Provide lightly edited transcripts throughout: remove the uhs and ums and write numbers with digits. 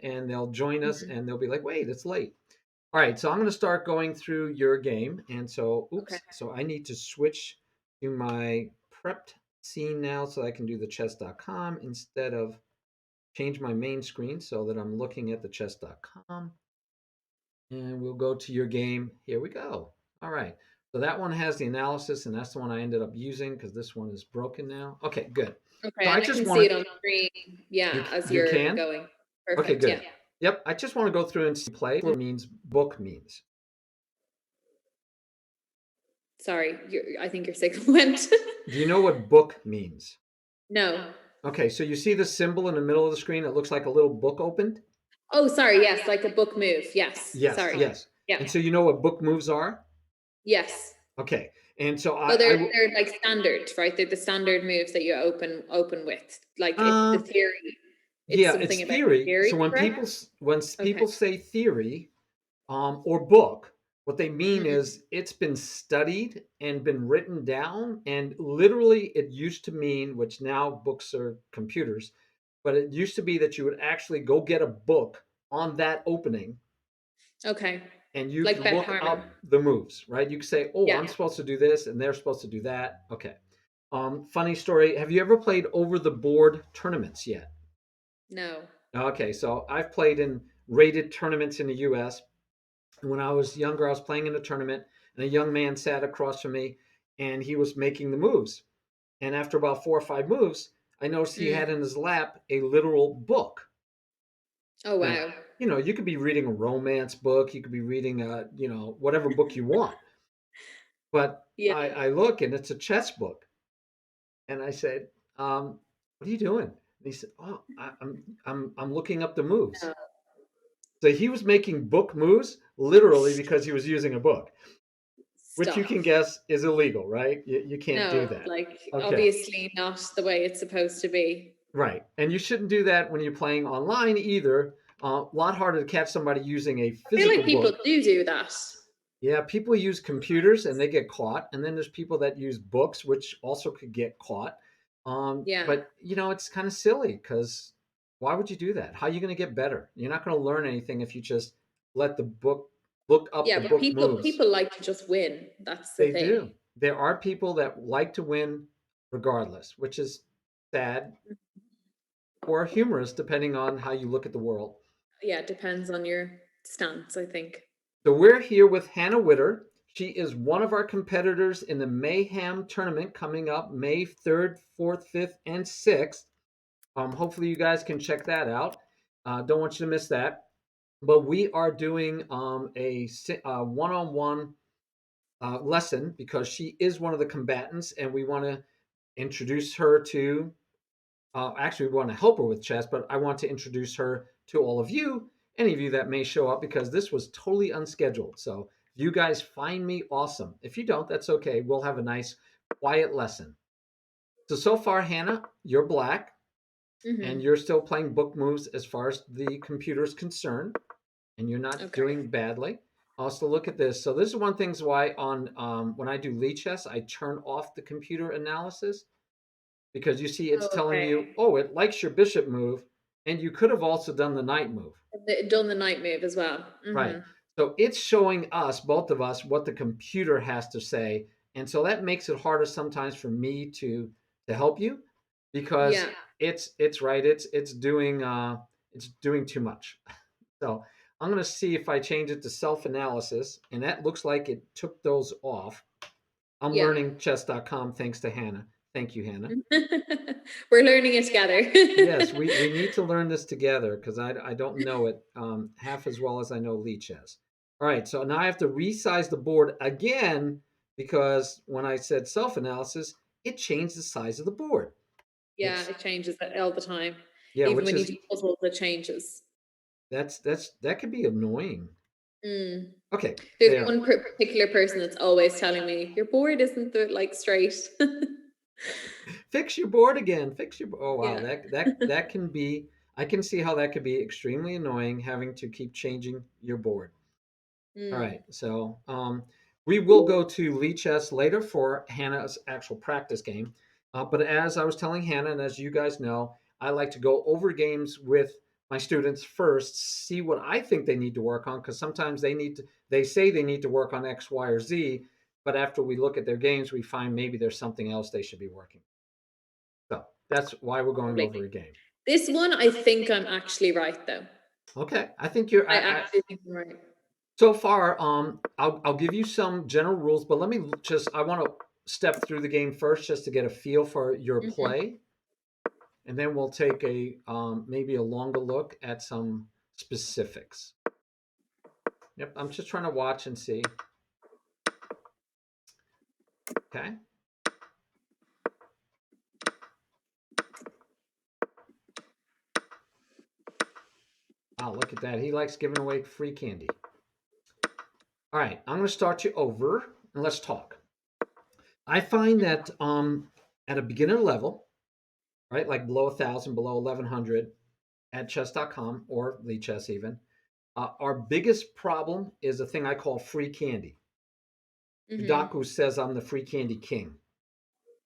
and they'll join us Mhm. and they'll be like, wait, it's late. All right, so I'm going to start going through your game. And so, Okay. so I need to switch to my prepped scene now so I can do the chess.com instead of change my main screen so that I'm looking at the chess.com. And we'll go to your game. Here we go. All right. So that one has the analysis, and that's the one I ended up using because this one is broken now. Okay, good. Okay, So I and I just can see want it on screen, you yeah, as you you're can. going. Okay, Perfect, yeah. good. Yep. I just want to go through and see play. What means book means. Sorry, I think your signal went. Do you know what book means? No. Okay, so you see the symbol in the middle of the screen. It looks like a little book opened. Oh, sorry, yes, like a book move. Yes, Yes, sorry. yes. Yeah. And so you know what book moves are? Yes. Okay. And so Oh, I will. they're like standard, right? They're the standard moves that you open with. Like it, the Um, theory. It's yeah, it's something about theory. theory, So correct? when Okay. people say theory, or book, what they mean Mhm. is it's been studied and been written down. And literally, it used to mean, which now books are computers, but it used to be that you would actually go get a book on that opening Okay. and you Like could Beth look Harmon. up the moves, right? You could say, oh, Yeah. I'm supposed to do this and they're supposed to do that. Okay. Funny story. Have you ever played over the board tournaments yet? No. Okay, so I've played in rated tournaments in the US. When I was younger, I was playing in a tournament, and a young man sat across from me, and he was making the moves. And after about 4 or 5 moves, I noticed he Mm. had in his lap a literal book. Oh, Now, wow. you could be reading a romance book, you could be reading whatever book you want. But Yeah. I look, and it's a chess book, and I said, "What are you doing?" And he said, "Oh, I'm looking up the moves." No. So he was making book moves literally because he was using a book, which you Stop. can guess is illegal, right? You can't do No, that. like Okay. obviously not the way it's supposed to be. Right. And you shouldn't do that when you're playing online either. A lot harder to catch somebody using a I feel physical like people book. do that. Yeah, people use computers and they get caught. And then there's people that use books, which also could get caught. Yeah. But, it's kind of silly because why would you do that? How are you going to get better? You're not going to learn anything if you just let the book look up Yeah, the but book people moves. people like to just win. That's the They do. thing. There are people that like to win regardless, which is sad or humorous depending on how you look at the world. Yeah, it depends on your stance, I think. So we're here with HannahWitter. She is one of our competitors in the Mayham tournament coming up May 3rd, 4th, 5th, and 6th. Hopefully, you guys can check that out. Don't want you to miss that. But we are doing a one-on-one lesson because she is one of the combatants, and we want to introduce her to. Actually, we want to help her with chess, but I want to introduce her to all of you, any of you that may show up, because this was totally unscheduled. So if you guys find me, awesome. If you don't, that's okay. We'll have a nice, quiet lesson. So far, Hannah, you're black, and Hmm. you're still playing book moves as far as the computer is concerned, and you're not Okay. doing badly. Also, look at this. So this is one thing why on when I do lead chess, I turn off the computer analysis because you see it's Oh, telling okay. you, oh, it likes your bishop move, and you could have also done the knight move, Done the night move as well. right? Hmm. So it's showing us, both of us, what the computer has to say, and so that makes it harder sometimes for me to help you because Yeah. it's right, it's doing too much. So I'm going to see if I change it to self analysis, and that looks like it took those off. I'm Yeah. learning chess.com thanks to Hannah. Thank you, Hannah. We're learning it Yes, together. we need to learn this together because I don't know it half as well as I know Lee chess. All right, so now I have to resize the board again because when I said self analysis, it changed the size of the board. Yeah, It's it changes all the time. yeah, Even which when you is do puzzles, it changes. that could be annoying. Mm. Okay, There's there. one particular person that's always telling me your board isn't like straight. Fix your board again. Fix your. Oh wow, Yeah. that can be. I can see how that could be extremely annoying having to keep changing your board. All Mm. right, so we will go to Lee Chess later for Hannah's actual practice game. But as I was telling Hannah, and as you guys know, I like to go over games with my students first, see what I think they need to work on, because sometimes they say they need to work on X, Y, or Z, but after we look at their games, we find maybe there's something else they should be working. So that's why we're going over Completely. a game. This one, I think I'm actually right though. Okay, I think you're. I actually think I'm right. So far, I'll give you some general rules, but let me just. I want to step through the game first, just to get a feel for your Mhm. play, and then we'll take a maybe a longer look at some specifics. Yep, I'm just trying to watch and see. Okay. Wow, look at that. He likes giving away free candy. All right, I'm going to start you over and let's talk. I find that at a beginner level, right, like below 1,000, below 1,100 at chess.com or Lead Chess even, our biggest problem is a thing I call free candy. Mhm. Udaku says I'm the free candy king.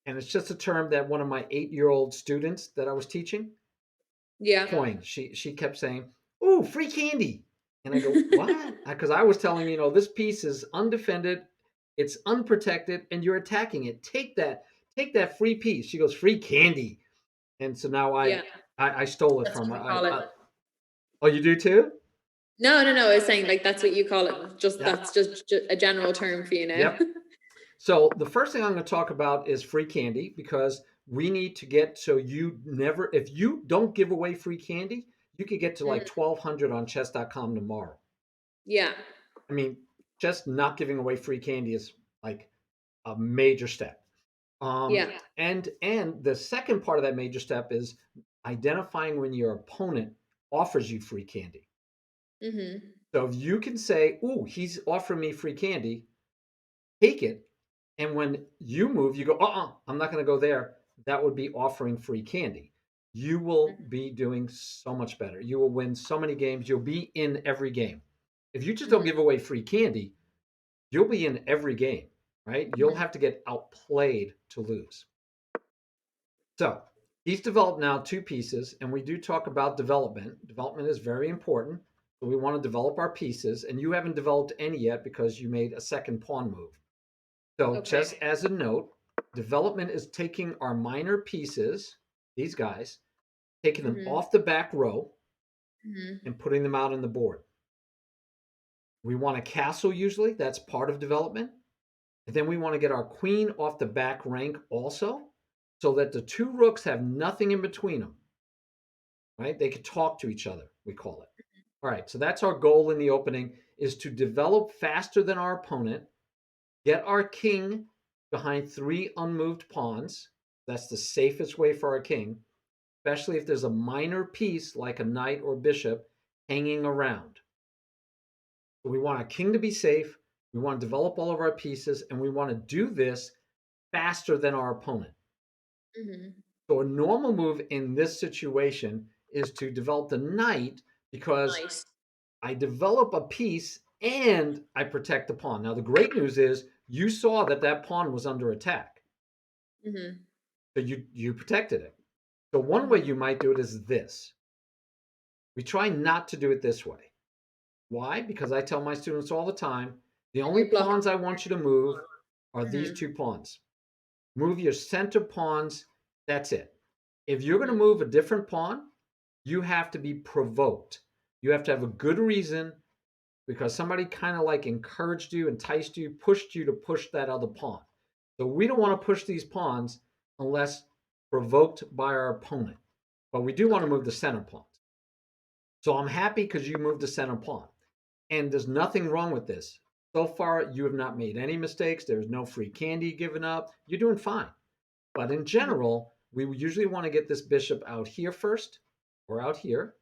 And it's just a term that one of my 8-year-old students that I was teaching Yeah. coined. She kept saying, "Ooh, free candy," and I go, "What?" Because I was telling you know, this piece is undefended, it's unprotected, and you're attacking it. Take that free piece. She goes, "Free candy," and so now Yeah. I stole it That's from her. what we call it. Oh, you do too? No, no, no. I was saying like that's what you call it. Just Yeah. that's just a general term for you now. Yep. So the first thing I'm going to talk about is free candy, because we need to get so you never, if you don't give away free candy, you could get to like Mhm. 1,200 on chess.com tomorrow. Yeah. I mean, just not giving away free candy is like a major step. Um, Yeah. and the second part of that major step is identifying when your opponent offers you free candy. Mhm. So if you can say, "Ooh, he's offering me free candy," take it. And when you move, you go, I'm not going to go there. That would be offering free candy. You will Mhm. be doing so much better. You will win so many games. You'll be in every game. If you just don't Mhm. give away free candy, you'll be in every game, right? You'll Mhm. have to get outplayed to lose. So he's developed now 2 pieces, and we do talk about development. Development is very important. So we want to develop our pieces, and you haven't developed any yet because you made a second pawn move. So, just Okay. as a note, development is taking our minor pieces, these guys, taking them Mhm. off the back row Mhm. and putting them out on the board. We want a castle usually, that's part of development. And then we want to get our queen off the back rank also, so that the 2 rooks have nothing in between them, right? They could talk to each other, we call it. All right, so that's our goal in the opening, is to develop faster than our opponent, get our king behind 3 unmoved pawns. That's the safest way for our king, especially if there's a minor piece like a knight or bishop hanging around. So we want our king to be safe. We want to develop all of our pieces, and we want to do this faster than our opponent. Mhm. So a normal move in this situation is to develop the knight, because Nice. I develop a piece and I protect the pawn. Now the great news is you saw that that pawn was under attack. Mhm. So you protected it. So one way Mhm. you might do it is this. We try not to do it this way. Why? Because I tell my students all the time, the And only you're blocking. pawns I want you to move are these Mhm. 2 pawns. Move your center pawns. That's it. If you're going to Mhm. move a different pawn, you have to be provoked. You have to have a good reason, because somebody kind of like encouraged you, enticed you, pushed you to push that other pawn. So we don't want Mhm. to push these pawns unless provoked by our opponent. But we do want to Okay. move the center pawns. So I'm happy because you moved the center pawn. And there's nothing wrong with this. So far, you have not made any mistakes. There's no free candy given up. You're doing fine. But in Mhm. general, we usually want to get this bishop out here first, or out here,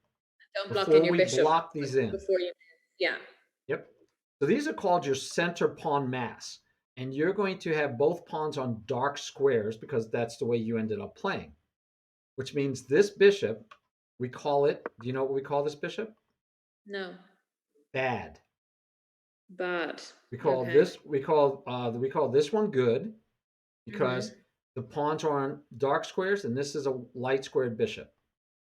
Don't block in before your we bishop block these in. before you. Yeah. Yep. So these are called your center pawn mass. And you're going to have both pawns on dark squares, because that's the way you ended up playing. Which means this bishop, we call it, do you know what we call this bishop? No. Bad. Bad. We call Okay. this we call this one good, because Mhm. the pawns are on dark squares and this is a light squared bishop.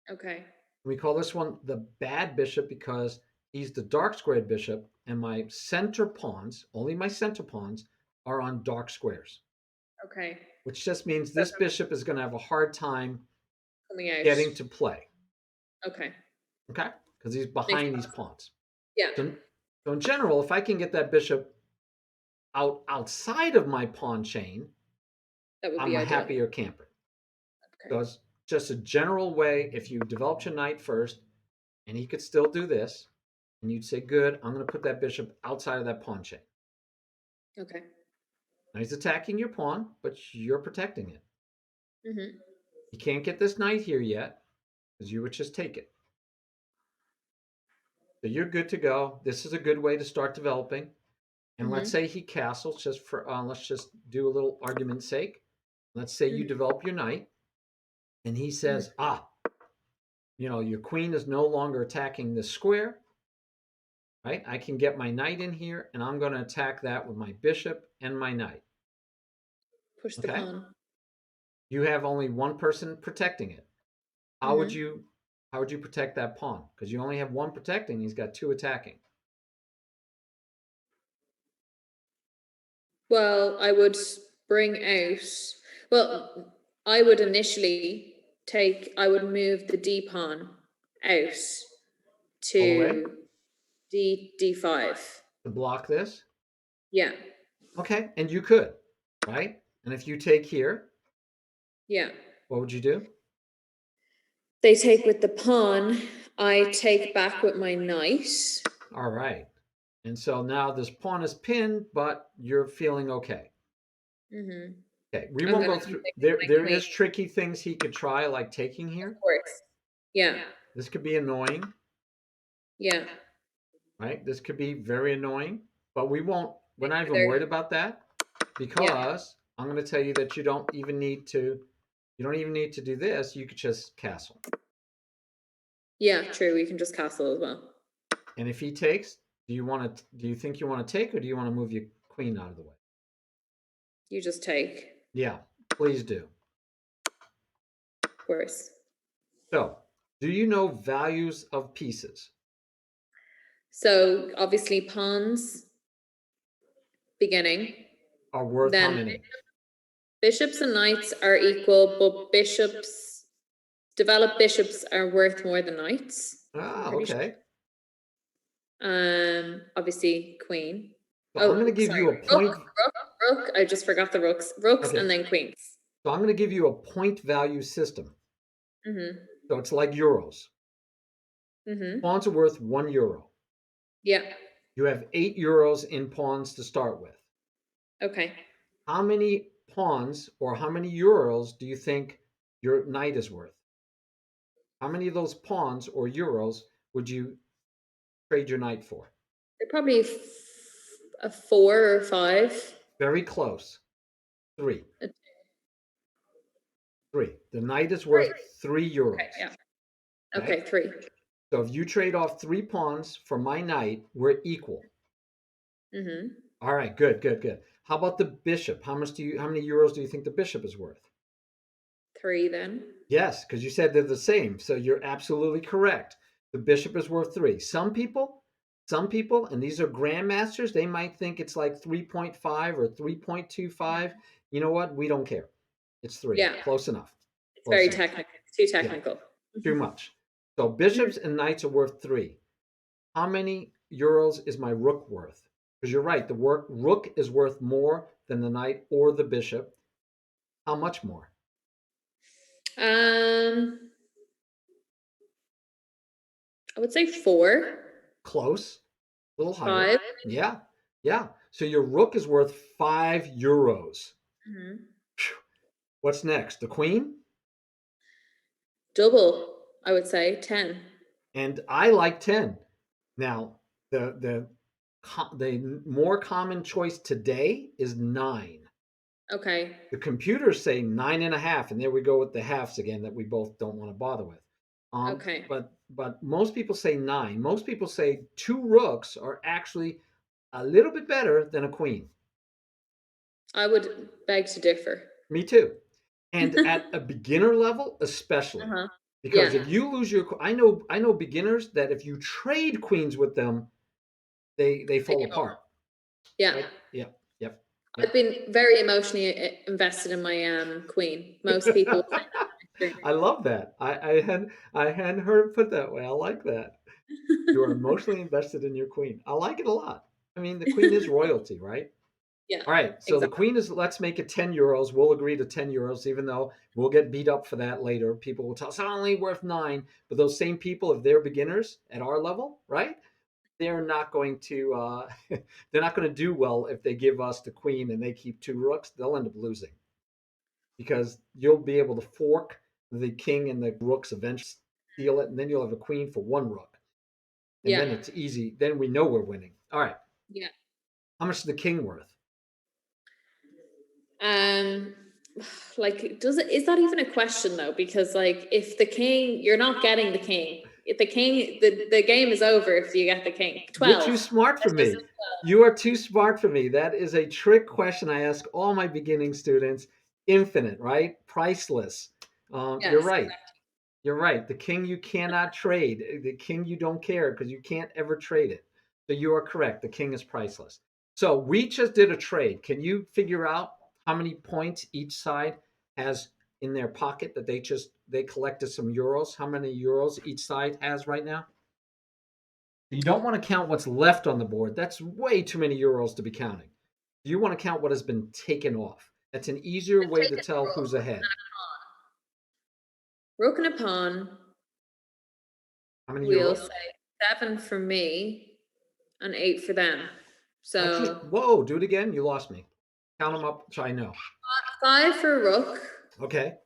Okay. We call this one the bad bishop because he's the dark squared bishop, and my center pawns, only my center pawns, are on dark squares, Okay. which just means So this bishop is going to have a hard time coming out. getting to play. Okay. Okay, because he's Makes behind these sense. pawns. Yeah, So, so in general, if I can get that bishop outside of my pawn chain, that would I'm be a ideal. happier camper. Okay. So it's just a general way. If you developed your knight first, and he could still do this, and you'd say, "Good, I'm going to put that bishop outside of that pawn chain." Okay. Now he's attacking your pawn, but you're protecting it. Mhm. You can't get this knight here yet, because you would just take it. So you're good to go. This is a good way to start developing. And let's Mhm. say he castles, just for let's just do a little argument's sake. Let's say you Mhm. develop your knight, and he Mhm. says, your queen is no longer attacking this square, right? I can get my knight in here, and I'm going to attack that with my bishop and my knight. Push the Okay? pawn. You have only one person protecting it. How would Mhm. you how would you protect that pawn? Because you only have one protecting, he's got two attacking. Well, I would bring out. Well, I would initially take. I would move the d pawn out All the way to d5. to block this. Yeah. Okay, and you could, right? And if you take here, Yeah. what would you do? They take with the pawn. I take back with my knight. All right. And so now this pawn is pinned, but you're feeling okay. Mhm. Okay, we I'm won't gonna go take through with there. my There queen, is tricky things he could try, like taking of here. course. Yeah. This could be annoying, Yeah. right? This could be very annoying, but we're not even Either. worried about that Yeah. because I'm going to tell you that you don't even need to do this. You could just castle. Yeah. True. We can just castle as well. And if he takes, do you think you want to take, or do you want to move your queen out of the way? You just take, Yeah, please do. of course. So, do you know values of pieces So obviously pawns beginning. are worth how Then many? bishops and knights are equal, but developed bishops are worth more than knights. I'm Ah, pretty sure. okay. Obviously queen. So I'm going to Oh, give sorry. you a Rook, point. rook. I just forgot the rooks. Rooks Okay. and then queens. So I'm going to give you a point value system. Mm-hmm. So it's like euros. Mm-hmm. Pawns are worth €1. Yeah. You have €8 in pawns to start with. Okay. How many pawns or how many euros do you think your knight is worth? How many of those pawns or euros would you trade your knight for? They're probably a 4 or 5. Very close. Three. A Three. The knight is worth 3. Okay. €3. Yeah. Okay. Okay. 3. So if you trade off three pawns for my knight, we're equal. Mm-hmm. All right, good, good, good. How about the bishop? How many euros do you think the bishop is worth? 3 then. Yes, because you said they're the same. So you're absolutely correct. The bishop is worth three. Some people, and these are grandmasters, they might think it's like 3.5 or 3.25. You know what? We don't care. It's three. Yeah. Close enough. It's Close very enough. technical. It's too Yeah, technical. too much. So bishops and knights are worth three. How many euros is my rook worth? Because you're right, the rook is worth more than the knight or the bishop. How much more? Um, I would say 4, Close, a little higher. 5. Yeah, yeah. So your rook is worth €5. Mm-hmm. What's next? The queen? Double, I would say 10. And I like 10. Now, the more common choice today is 9. Okay. The computers say 9.5, and there we go with the halves again that we both don't want to bother with. Okay. But most people say 9. Most people say two rooks are actually a little bit better than a queen. I would beg to differ. Me too. And at a beginner level, especially. Uh-huh. Because Yeah. if you lose your, I know beginners that if you trade queens with them, they They fall give up. apart. Yeah. Right? Yep. Yep. I've Yep. been very emotionally invested in my queen. Most people say that I love that. I hadn't heard it put that way. I like that. You are emotionally invested in your queen. I like it a lot. I mean, the queen is experience. royalty, right? Yeah, All right. So the exactly. queen is, let's make it 10 euros. We'll agree to 10 euros, even though we'll get beat up for that later. People will tell us it's only worth 9. But those same people, if they're beginners at our level, right? They're not going to they're not going to do well if they give us the queen and they keep 2 rooks. They'll end up losing because you'll be able to fork the king and the rooks eventually, steal it, and then you'll have a queen for 1 rook. And Yeah, then it's easy. Then we know we're winning. All right. yeah. How much is the king worth? Um, like, does it, is that even a question though? Because like, if the king, you're not getting the king. If the king, the game is over if you get the king. You're 12. too smart for Let's just say me. You are too smart for me. That is a trick question I ask all my beginning students. Infinite, right? Priceless. 12. You're Yes. right. You're right. The king you cannot trade. The king you don't care because you can't ever trade it. So you are correct. The king is priceless. So we just did a trade. Can you figure out how many points each side has in their pocket that they collected some euros? How many euros each side has right now? You don't want to count what's left on the board. That's way too many euros to be counting. You want to count what has been taken off. That's an easier Let's way take to a tell who's ahead. rook and a pawn. How many We'll euros? say 7 for me and 8 for them. That's just, So whoa, do it again. You lost me. Count them up so I know. 5 for a rook, Okay.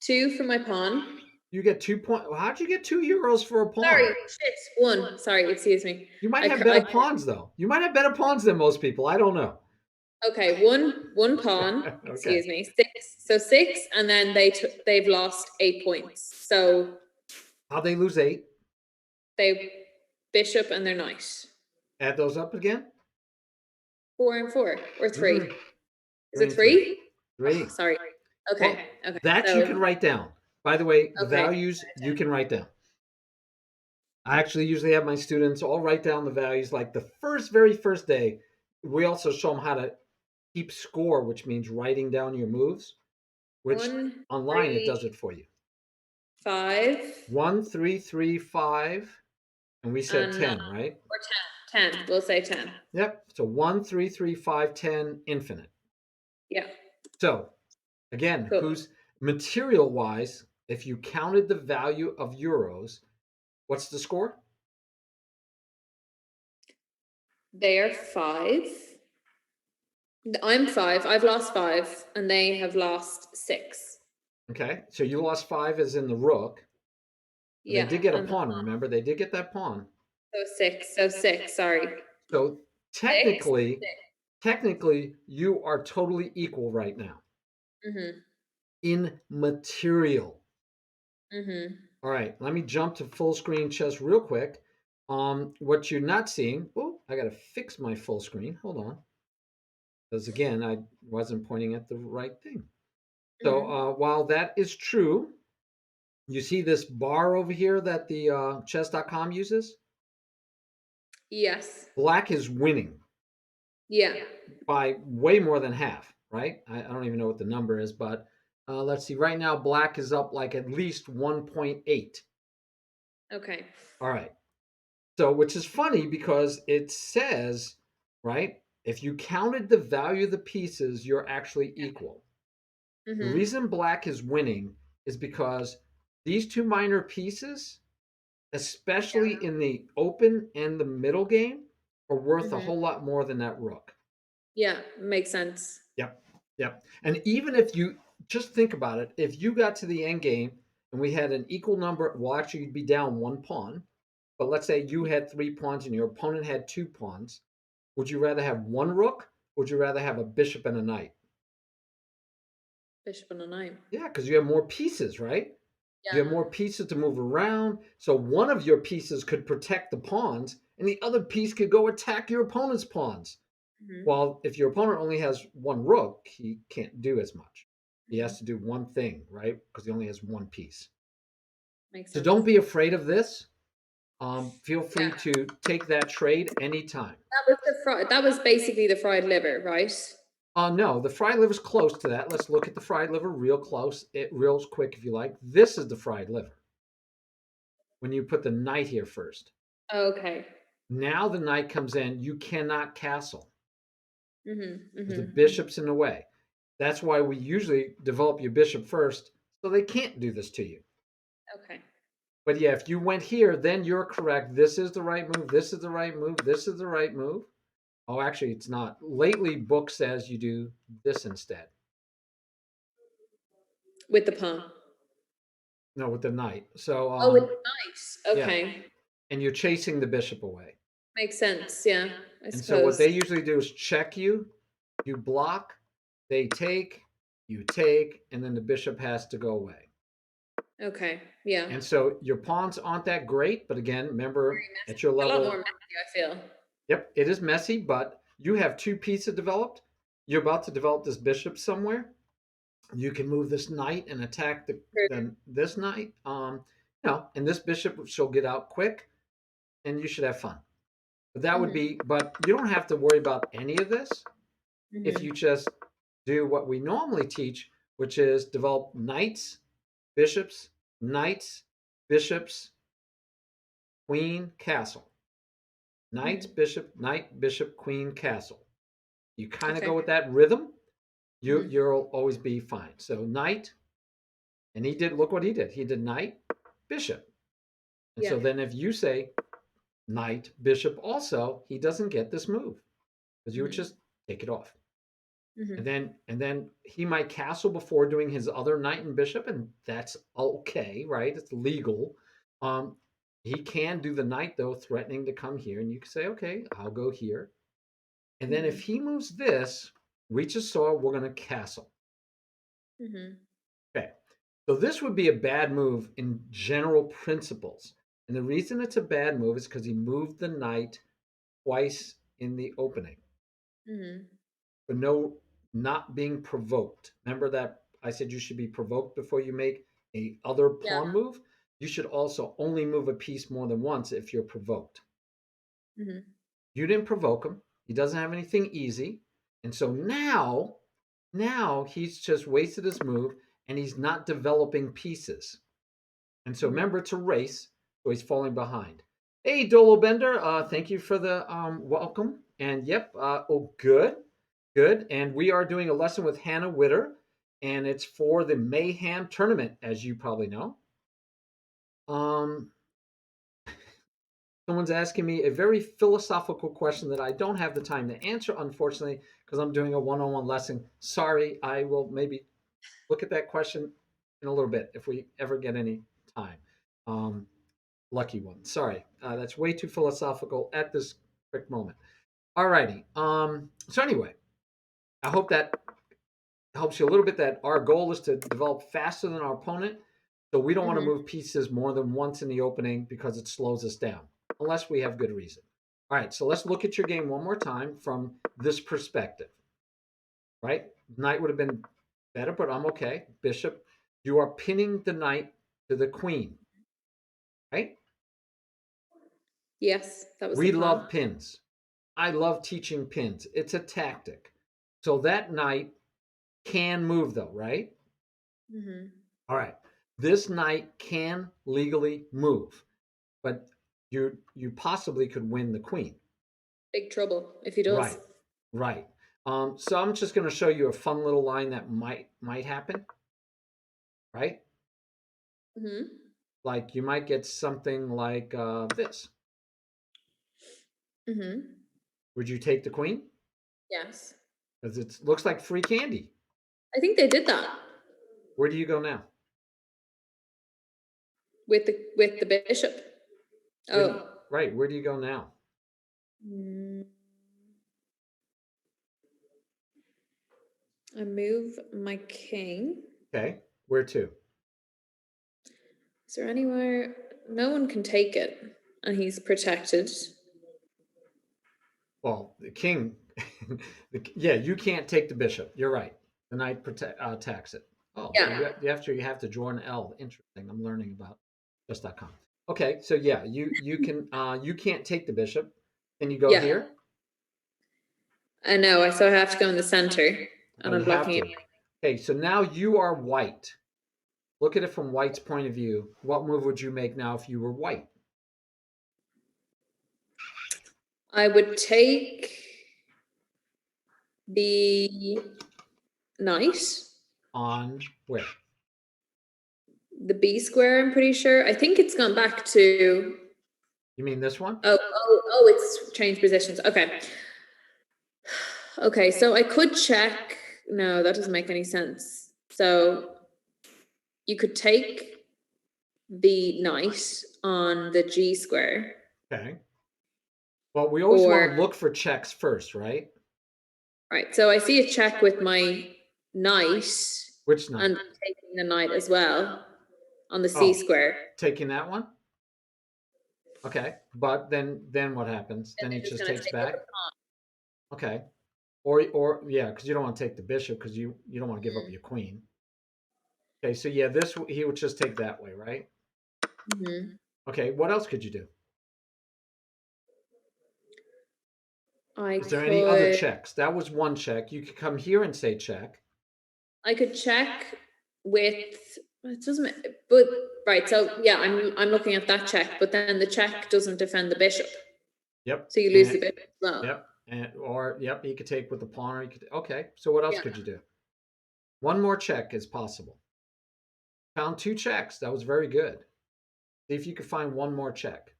2 for my pawn. You get 2 points. How'd you get 2 euros for a Sorry, pawn? shit. 1. Sorry, excuse me. You might I, have I better pawns, though. You might have better pawns than most people. I don't know. okay, one pawn. Okay. Excuse me, 6. So 6, and then they've lost 8 points. So How'd they lose 8? they bishop and their knight. Add those up again. 4 and 4 or 3. Mm-mm. Is 3 it and 3. 3? Oh, 3. sorry. Okay, Well, okay. that you So can write down. By the way, the okay, values you can write down. I actually usually have my students all write down the values like the very first day. We also show them how to keep score, which means writing down your moves, which 1, online it 3, does it for you. 5, 1, 3, 3, 5, and we said and 9 10, right? or 10. 10. We'll say 10. Yep. So 1, 3, 3, 5, 10, infinite. Yeah. So again, Cool. who's material wise, if you counted the value of euros, what's the score? They are 5. I'm 5. I've lost 5, and they have lost 6. Okay. So you lost 5 as in the rook. But they Yeah, did get a and pawn, remember? They did get that pawn. so 6. So 6. Sorry. So 6. technically, you are totally equal right now Mhm. in material. Mhm. All right, let me jump to full screen chess real quick. What you're not seeing, oh, I got to fix my full screen. Hold on. Because again, I wasn't pointing at the right thing. So Mhm. while that is true, you see this bar over here that the chess.com uses? Yes. Black is winning Yeah. by way more than half, right? I don't even know what the number is, but let's see. Right now, black is up like at least 1.8. Okay. All right. So, which is funny because it says, right, if you counted the value of the pieces, you're actually equal. The Mhm. reason black is winning is because these two minor pieces, especially in the open and the middle game, are worth a Mhm. whole lot more than that rook. Yeah, makes sense. Yep. Yep. And even if you just think about it, if you got to the end game and we had an equal number, well, actually, you'd be down 1 pawn. But let's say you had 3 pawns and your opponent had 2 pawns. Would you rather have one rook? Or would you rather have a bishop and a knight? Bishop and a knight. Yeah, because you have more pieces, right? You Yeah. have more pieces to move around. So one of your pieces could protect the pawns, and the other piece could go attack your opponent's pawns. Mhm. While if your opponent only has one rook, he can't do as much. He Mhm. has to do one thing, right? Because he only has one piece. Makes So sense. don't be afraid of this. Feel Yeah. free to take that trade anytime. That was basically the fried liver, right? No, the fried liver's close to that. Let's look at the fried liver real close, real quick if you like. This is the fried liver. When you put the knight here first. Okay. Now the knight comes in, you cannot castle Mm-hmm. because the Mm-hmm. bishop's in the way. That's why we usually develop your bishop first, so they can't do this to you. Okay. But yeah, if you went here, then you're correct. This is the right move. This is the right move. This is the right move. Oh, actually, it's not. Lately, book says you do this instead. With the pawn. No, with the knight. So, Oh, with the knight. yeah, Okay. and you're chasing the bishop away. Makes sense. Yeah, I And so, what suppose. they usually do is check you, you block, they take, you take, and then the bishop has to go away. Okay. Yeah. And so, your pawns aren't that great, but again, remember at your A lot more level, messy, I feel. yep, it is messy, but you have two pieces developed. You're about to develop this bishop somewhere. You can move this knight and attack this knight. And this bishop she'll get out quick, and you should have fun. But that would Mm-hmm. be. But you don't have to worry about any of this if Mm-hmm. you just do what we normally teach, which is develop bishops, knights, bishops, queen, castle. Knights, Mm-hmm. bishop, knight, bishop, queen, castle. You kind of Okay. go with that rhythm. Mm-hmm. You'll always be fine. So knight, and he did. Look what he did. He did knight, bishop. And Yeah. so then if you say knight, bishop also, he doesn't get this move because you would Mm-hmm. just take it off. Mm-hmm. And then he might castle before doing his other knight and bishop, and that's okay, right? It's legal. Um, he can do the knight though, threatening to come here, and you can say, okay, I'll go here. And then if Mm-hmm. he moves this, we just saw we're going to castle. Mm-hmm. Okay. So this would be a bad move in general principles. And the reason it's a bad move is because he moved the knight twice in the opening Mm-hmm. for no not being provoked. Remember that I said you should be provoked before you make a other Yeah. pawn move? You should also only move a piece more than once if you're provoked. Mm-hmm. You didn't provoke him. He doesn't have anything easy. And so now he's just wasted his move and he's not developing pieces. And so Mm-hmm. remember, it's a race, so he's falling behind. Hey, Dolo Bender, thank you for the welcome. And yep, good, good. And we are doing a lesson with HannahWitter, and it's for the Mayham tournament, as you probably know. Um, Someone's asking me a very philosophical question that I don't have the time to answer, unfortunately, because I'm doing a one-on-one lesson. Sorry, I will maybe look at that question in a little bit if we ever get any time. Um, Lucky one. Sorry, that's way too philosophical at this quick moment. All righty. So anyway, I hope that helps you a little bit. That our goal is to develop faster than our opponent, so we don't want to Mm-hmm. move pieces more than once in the opening because it slows us down, unless we have good reason. All right, so let's look at your game one more time from this perspective. Right, knight would have been better, but I'm okay. Bishop, you are pinning the knight to the queen. Right. Yes, that was the We plan. love pins. I love teaching pins. It's a tactic. So that knight can move though, right? Mm-hmm. All right. This knight can legally move, but you possibly could win the queen. Big trouble if he does. Right. Right. So I'm just going to show you a fun little line that might happen, right? Mm-hmm. Like you might get something like this. Mm-hmm. Would you take the queen? Yes. Because it looks like free candy. I think they did that Where do you go now? with the bishop. Where do you, Oh. right. Where do you go now? Mm, I move my king. Okay. Where to? Is there anywhere? No one can take it, and he's protected. Well, the king, yeah, you can't take the bishop. You're right. The knight attacks it. Oh, so Yeah. you have to draw an L. Interesting. I'm learning about Chess.com. Okay, so yeah, you can you can't take the bishop. Can you go Yeah. here? I know. So I have to go in the center, Oh, and I'm you have blocking it. to. Okay, so now you are white. Look at it from white's point of view. What move would you make now if you were white? I would take the knight, On where? the B square. I'm pretty sure. I think it's gone back to. You mean this one? Oh! It's changed positions. Okay. Okay, so I could check. No, that doesn't make any sense. So you could take the knight on the G square, Okay. Well, we always want or to look for checks first, right? right. So I see a check with my knight, Which knight? and taking the knight as well on the C Oh, square. taking that one? Okay. But then what happens? And Then he then it's just gonna takes take with the back? pawn. Okay. Or yeah, because you don't want to take the bishop because you don't want to give up your queen. Okay, so yeah, this he would just take that way, right? Mm-hmm. Okay, what else could you do? I Is there any other could checks? That was one check. You could come here and say check. I could check with it doesn't but right, so yeah, I'm looking at that check, but then the check doesn't defend the bishop. Yep. So you lose And the bishop as well. yep. And or yep, he could take with the pawn or he could okay. So what else Yeah. could you do? One more check is possible. Found two checks. That was very good. See if you could find one more check.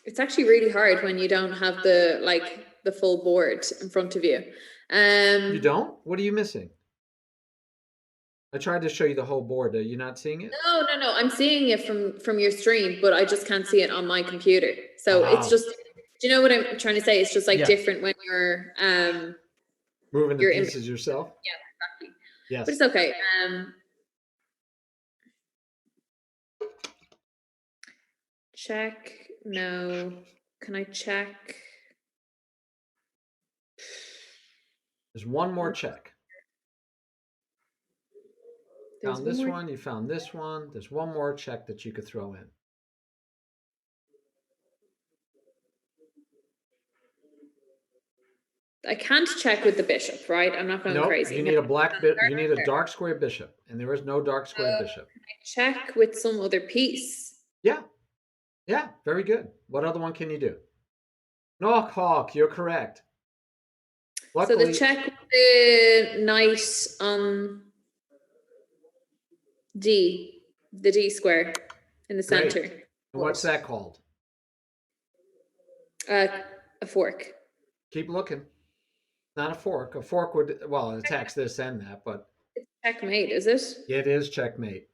It's actually really hard when you don't have the full board in front of you. You don't? What are you missing? I tried to show you the whole board. Are you not seeing it? No. I'm seeing it from your stream, but I just can't see it on my computer. So it's Ah, just, do you know what I'm trying to say? It's just like yeah. different when you're Moving the you're pieces yourself. yeah, exactly. Yes. But it's okay. Check. No. Can I check? There's one more check. There's Found one this more. one. You found this one. There's one more check that you could throw in. I can't check with the bishop, right? I'm not going Nope. crazy. You need a black bit. You need a dark square bishop, and there is no dark square bishop. Check with some other piece. Yeah. Yeah. Very good. What other one can you do? Knock hawk. You're correct. So the Luckily, check with the knight on D, the D square in the great. center. And what's that called? A fork. Keep looking. Not a fork. A fork would well, it attacks this and that, but It's checkmate, is it? it is checkmate.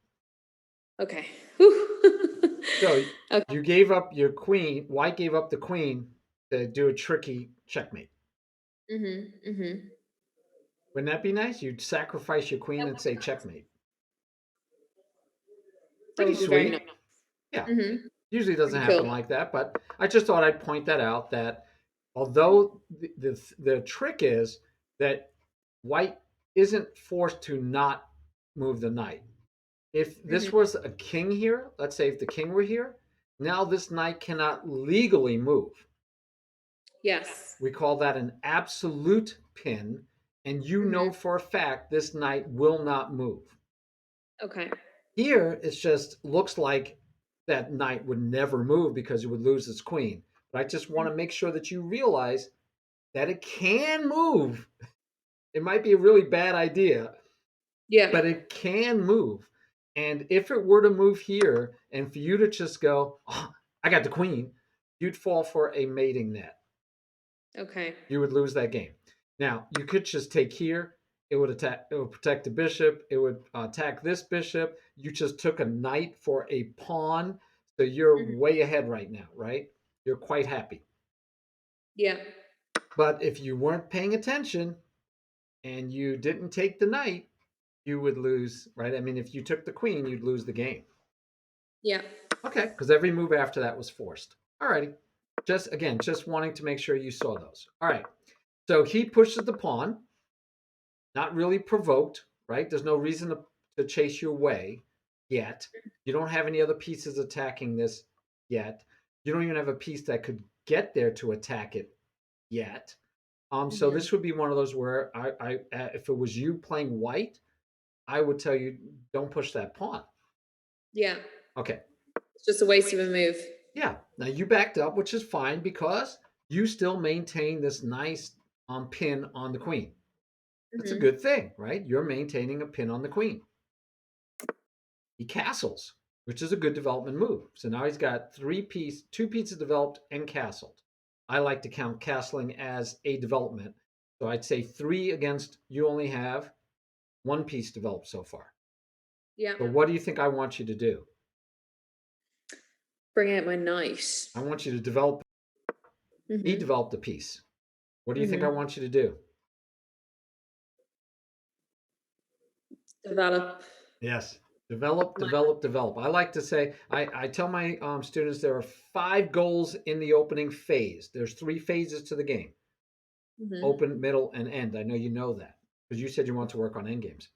Okay. Whew. So Okay. you gave up your queen. White gave up the queen to do a tricky checkmate. Mm-hmm. Wouldn't that be nice? You'd sacrifice your queen and say checkmate. That Pretty would be very sweet. nice. Yeah. Mm-hmm. Usually doesn't Pretty happen cool. like that, but I just thought I'd point that out that although the trick is that white isn't forced to not move the knight. If this Mm-hmm. was a king here, let's say if the king were here, now this knight cannot legally move. Yes. We call that an absolute pin, and you Mm-hmm. know for a fact this knight will not move. Okay. Here, it just looks like that knight would never move because it would lose its queen. But I just want to make sure that you realize that it can move. It might be a really bad idea, Yeah. but it can move. And if it were to move here and for you to just go, oh, I got the queen, you'd fall for a mating net. Okay. You would lose that game. Now, you could just take here. It would attack. It would protect the bishop. It would attack this bishop. You just took a knight for a pawn, so you're Mm-hmm. way ahead right now, right? You're quite happy. Yeah. But if you weren't paying attention and you didn't take the knight, you would lose, right? I mean, if you took the queen, you'd lose the game. Yeah. Okay, because every move after that was forced. All righty. Just wanting to make sure you saw those. All right. So he pushes the pawn, not really provoked, right? There's no reason to chase you away. yet. You don't have any other pieces attacking this yet. You don't even have a piece that could get there to attack it yet. So Mhm. this would be one of those where if it was you playing white, I would tell you don't push that pawn. Yeah. Okay. It's just a waste of a move. Yeah. Now you backed up, which is fine because you still maintain this nice pin on the queen. That's a Mhm. good thing, right? You're maintaining a pin on the queen. He castles, which is a good development move. So now he's got two pieces developed and castled. I like to count castling as a development. So I'd say three against you only have one piece developed so far. Yeah. So what do you think I want you to do? Bring out my knight. I want you to develop. He Mhm. developed a piece. What do you think I Mhm. want you to do? Develop Yes. Develop, my. develop, develop. I like to say, I tell my students there are 5 goals in the opening phase. There's 3 phases to the game: Mhm. open, middle, and end. I know you know that because you said you want to work on end games.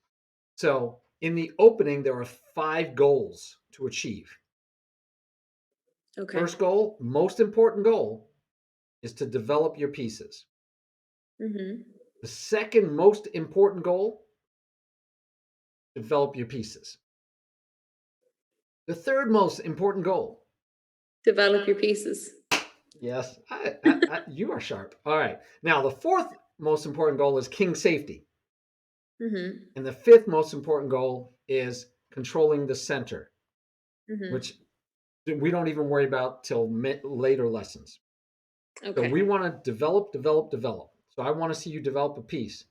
So in the opening, there are 5 goals to achieve. Okay. First goal, most important goal, is to develop your pieces. Mhm. The second most important goal, develop your pieces. The third most important goal, Develop your pieces. yes, you are sharp. All right. Now, the fourth most important goal is king safety. Mhm. And the fifth most important goal is controlling the center, Mhm. which we don't even worry about till later lessons. So Okay. we want to develop, develop, develop. So I want to see you develop a piece.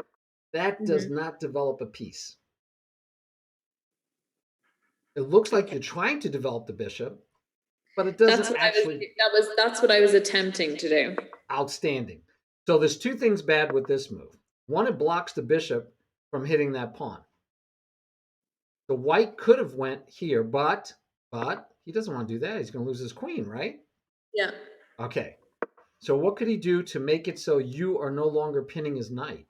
That does Mhm. not develop a piece. It looks like Okay. you're trying to develop the bishop, but it That's doesn't what I was. actually. That's what I was attempting to do. Outstanding. So there's 2 things bad with this move. One, it blocks the bishop from hitting that pawn. The white could have went here, but he doesn't want to do that. He's going to lose his queen, right? Yeah. Okay. So what could he do to make it so you are no longer pinning his knight?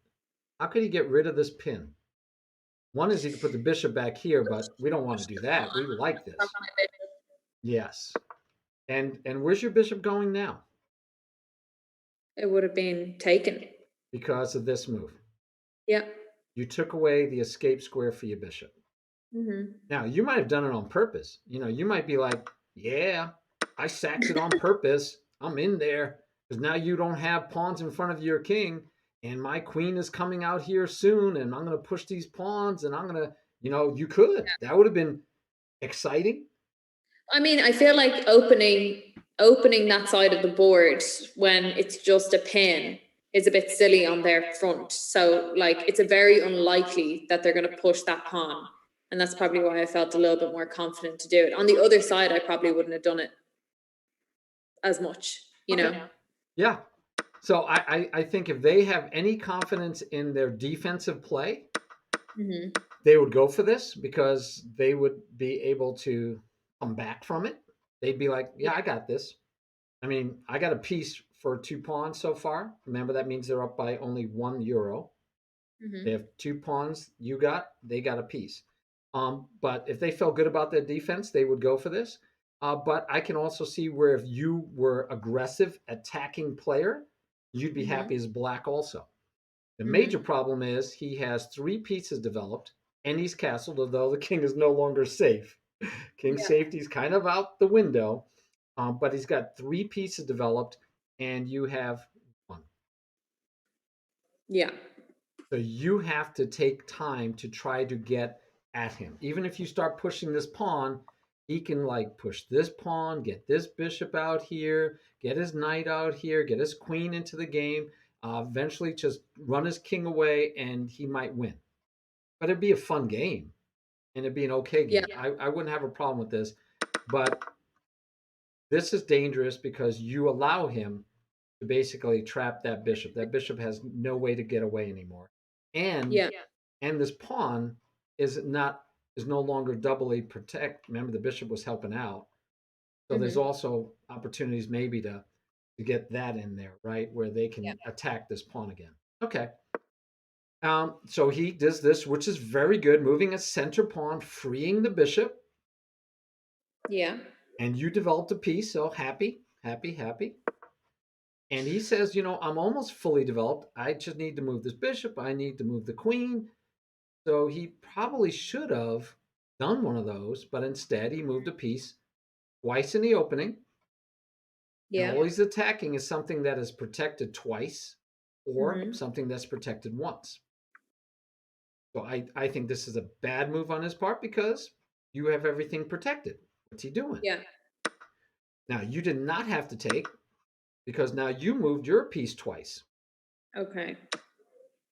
How could he get rid of this pin? One is he could put the bishop back here, but we don't want to Push do the that. pawn We like from this. my bishop. Yes. And where's your bishop going now? It would have been taken. Because of this move. Yeah. You took away the escape square for your bishop. Mhm. Now, you might have done it on purpose. You might be like, yeah, I sacked it on purpose. I'm in there because now you don't have pawns in front of your king, and my queen is coming out here soon, and I'm going to push these pawns, and I'm going to, you could. That would have been exciting. I mean, I feel like opening that side of the board when it's just a pin is a bit silly on their front. So like it's a very unlikely that they're going to push that pawn. And that's probably why I felt a little bit more confident to do it. On the other side, I probably wouldn't have done it as much, you Okay. know. Yeah. So I think if they have any confidence in their defensive play, Mm-hmm. they would go for this because they would be able to come back from it. They'd be like, yeah, Yeah. I got this. I mean, I got a piece for 2 pawns so far. Remember, that means they're up by only €1. They Mm-hmm. have 2 pawns. They got a piece. But if they felt good about their defense, they would go for this. But I can also see where if you were aggressive attacking player, you'd be Mm-hmm. happy as black also. The major Mm-hmm. problem is he has 3 pieces developed and he's castled, although the king is no longer safe. King Yeah. safety's kind of out the window, but he's got 3 pieces developed and you have one. Yeah. So you have to take time to try to get at him. Even if you start pushing this pawn, he can like push this pawn, get this bishop out here, get his knight out here, get his queen into the game, eventually just run his king away and he might win. But it'd be a fun game and it'd be an okay Yeah. game. I wouldn't have a problem with this. But this is dangerous because you allow him to basically trap that bishop. That bishop has no way to get away anymore. And Yeah. and this pawn is no longer doubly protect. Remember, the bishop was helping out. So there's Mm-hmm. also opportunities maybe to get that in there, right? Where they Yeah. can attack this pawn again. Okay. So he does this, which is very good, moving a center pawn, freeing the bishop. Yeah. And you developed a piece, so happy, happy, happy. And he says, I'm almost fully developed. I just need to move this bishop. I need to move the queen. So he probably should have done one of those, but instead he moved a piece twice in the opening. And Yeah. all he's attacking is something that is protected twice or Mm-hmm. something that's protected once. So I think this is a bad move on his part because you have everything protected. What's he doing? Yeah. Now, you did not have to take because now you moved your piece twice. Okay.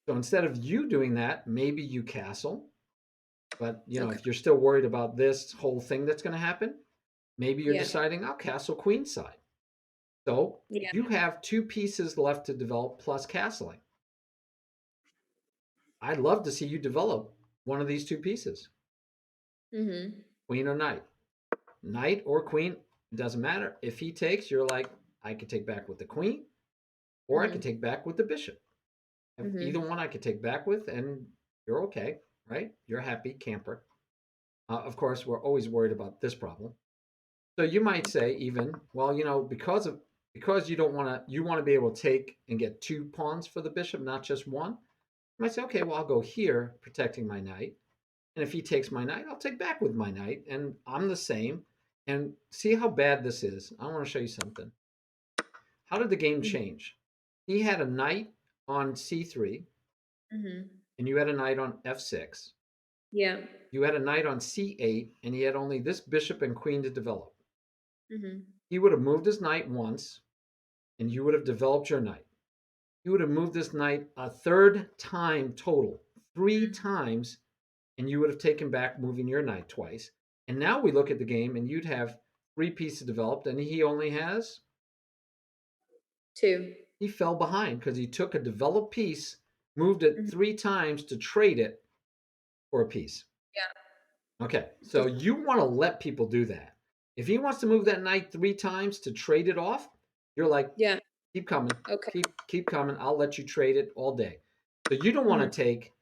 So instead of you doing that, maybe you castle. But, Okay. if you're still worried about this whole thing that's going to happen, maybe you're Yeah. deciding I'll castle queenside. So Yeah. you have two pieces left to develop plus castling. I'd love to see you develop one of these two pieces, Mm-hmm. queen or knight. Knight or queen, it doesn't matter. If he takes, you're like, I could take back with the queen, or I could Mm-hmm. take back with the bishop. Either Mm-hmm. one I could take back with, and you're okay, right? You're happy, camper. Of course, we're always worried about this problem. So you might say even, well, because you don't want to, you want to be able to take and get two pawns for the bishop, not just one. You might say, okay, well, I'll go here, protecting my knight. And if he takes my knight, I'll take back with my knight. And I'm the same. And see how bad this is. I want to show you something. How did the game change? He had a knight on c3, Mm-hmm. and you had a knight on f6. Yeah. You had a knight on c8, and he had only this bishop and queen to develop. Mm-hmm. He would have moved his knight once, and you would have developed your knight. He would have moved this knight a third time total, three times, and you would have taken back moving your knight twice. And now we look at the game, and you'd have three pieces developed, and he only has. Two. He fell behind because he took a developed piece, moved it Mm-hmm. three times to trade it for a piece. Yeah. Okay, so Just, you want to let people do that. If he wants to move that knight three times to trade it off, you're like, yeah. keep coming, Okay. keep coming. I'll let you trade it all day. So you don't want Mm-hmm. to take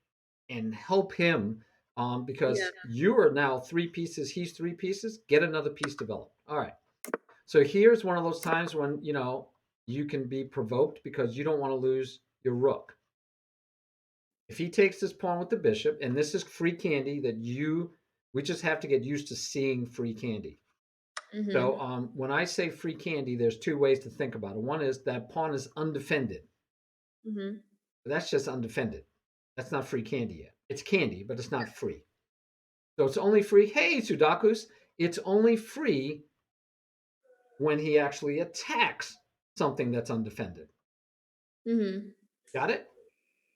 and help him Yeah. because you are now three pieces. He's three pieces. Get another piece developed. All right. So here's one of those times when you can be provoked because you don't want to lose your rook. If he takes this pawn with the bishop, and this is free candy we just have to get used to seeing free candy. So Mm-hmm. when I say free candy, there's two ways to think about it. One is that pawn is undefended. Mm-hmm. That's just undefended. That's not free candy yet. It's candy, but it's not free. So it's only free. Hey, Sudakus, it's only free when he actually attacks something that's undefended. Mm-hmm. Got it?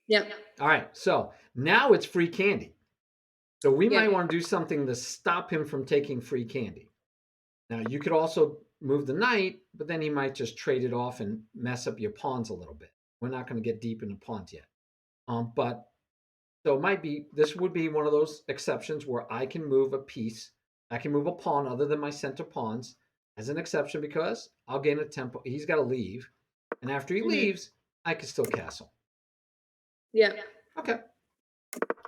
Yeah. All right. So now it's free candy. So we Yeah. might want to do something to stop him from taking free candy. Now you could also move the knight, but then he might just trade it off and mess up your pawns a little bit. We're not going to get deep into pawns yet. But so it might be this would be one of those exceptions where I can move a piece, I can move a pawn other than my center pawns as an exception because I'll gain a tempo. He's got to leave, and after he Mm-hmm. leaves, I can still castle. Yeah. Okay,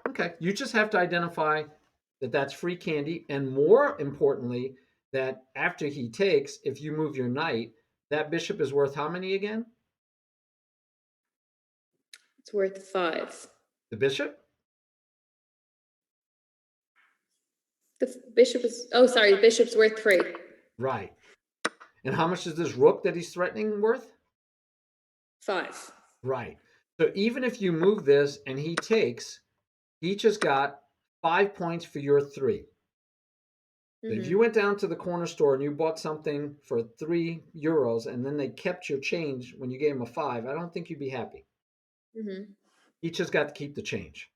okay. You just have to identify that that's free candy, and more importantly, that after he takes, if you move your knight, that bishop is worth how many again? It's worth 5. The bishop, The bishop is. Oh, sorry. The bishop's worth 3. right? And how much is this rook that he's threatening worth? 5. Right. So even if you move this and he takes, he just got 5 points for your 3. So if you Mm-hmm. went down to the corner store and you bought something for €3 and then they kept your change when you gave him a 5, I don't think you'd be happy. Mm-hmm. He just got to keep the change.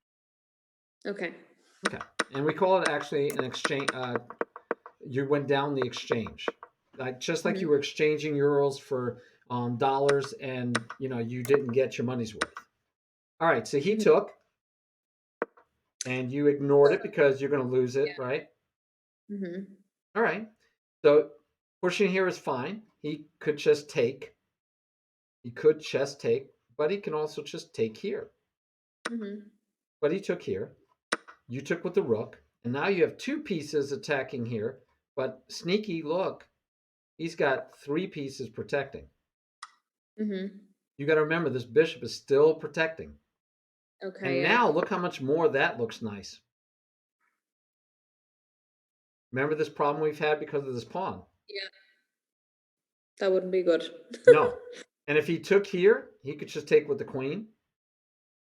Okay. Okay. And we call it actually an exchange. You went down the exchange. Just like you Mm-hmm. were exchanging euros for dollars and you didn't get your money's worth. All right. So he Mm-hmm. took and you ignored it because you're going to lose it, right? Mm-hmm. All right. So pushing here is fine. He could just take. He could just take, but he can also just take here. Mm-hmm. But he took here. You took with the rook, and now you have two pieces attacking here. But sneaky, look, he's got 3 pieces protecting. Mm-hmm. You got to remember this bishop is still protecting. Okay, And yeah. now look how much more that looks nice. Remember this problem we've had because of this pawn? Yeah. That wouldn't be good. No. And if he took here, he could just take with the queen.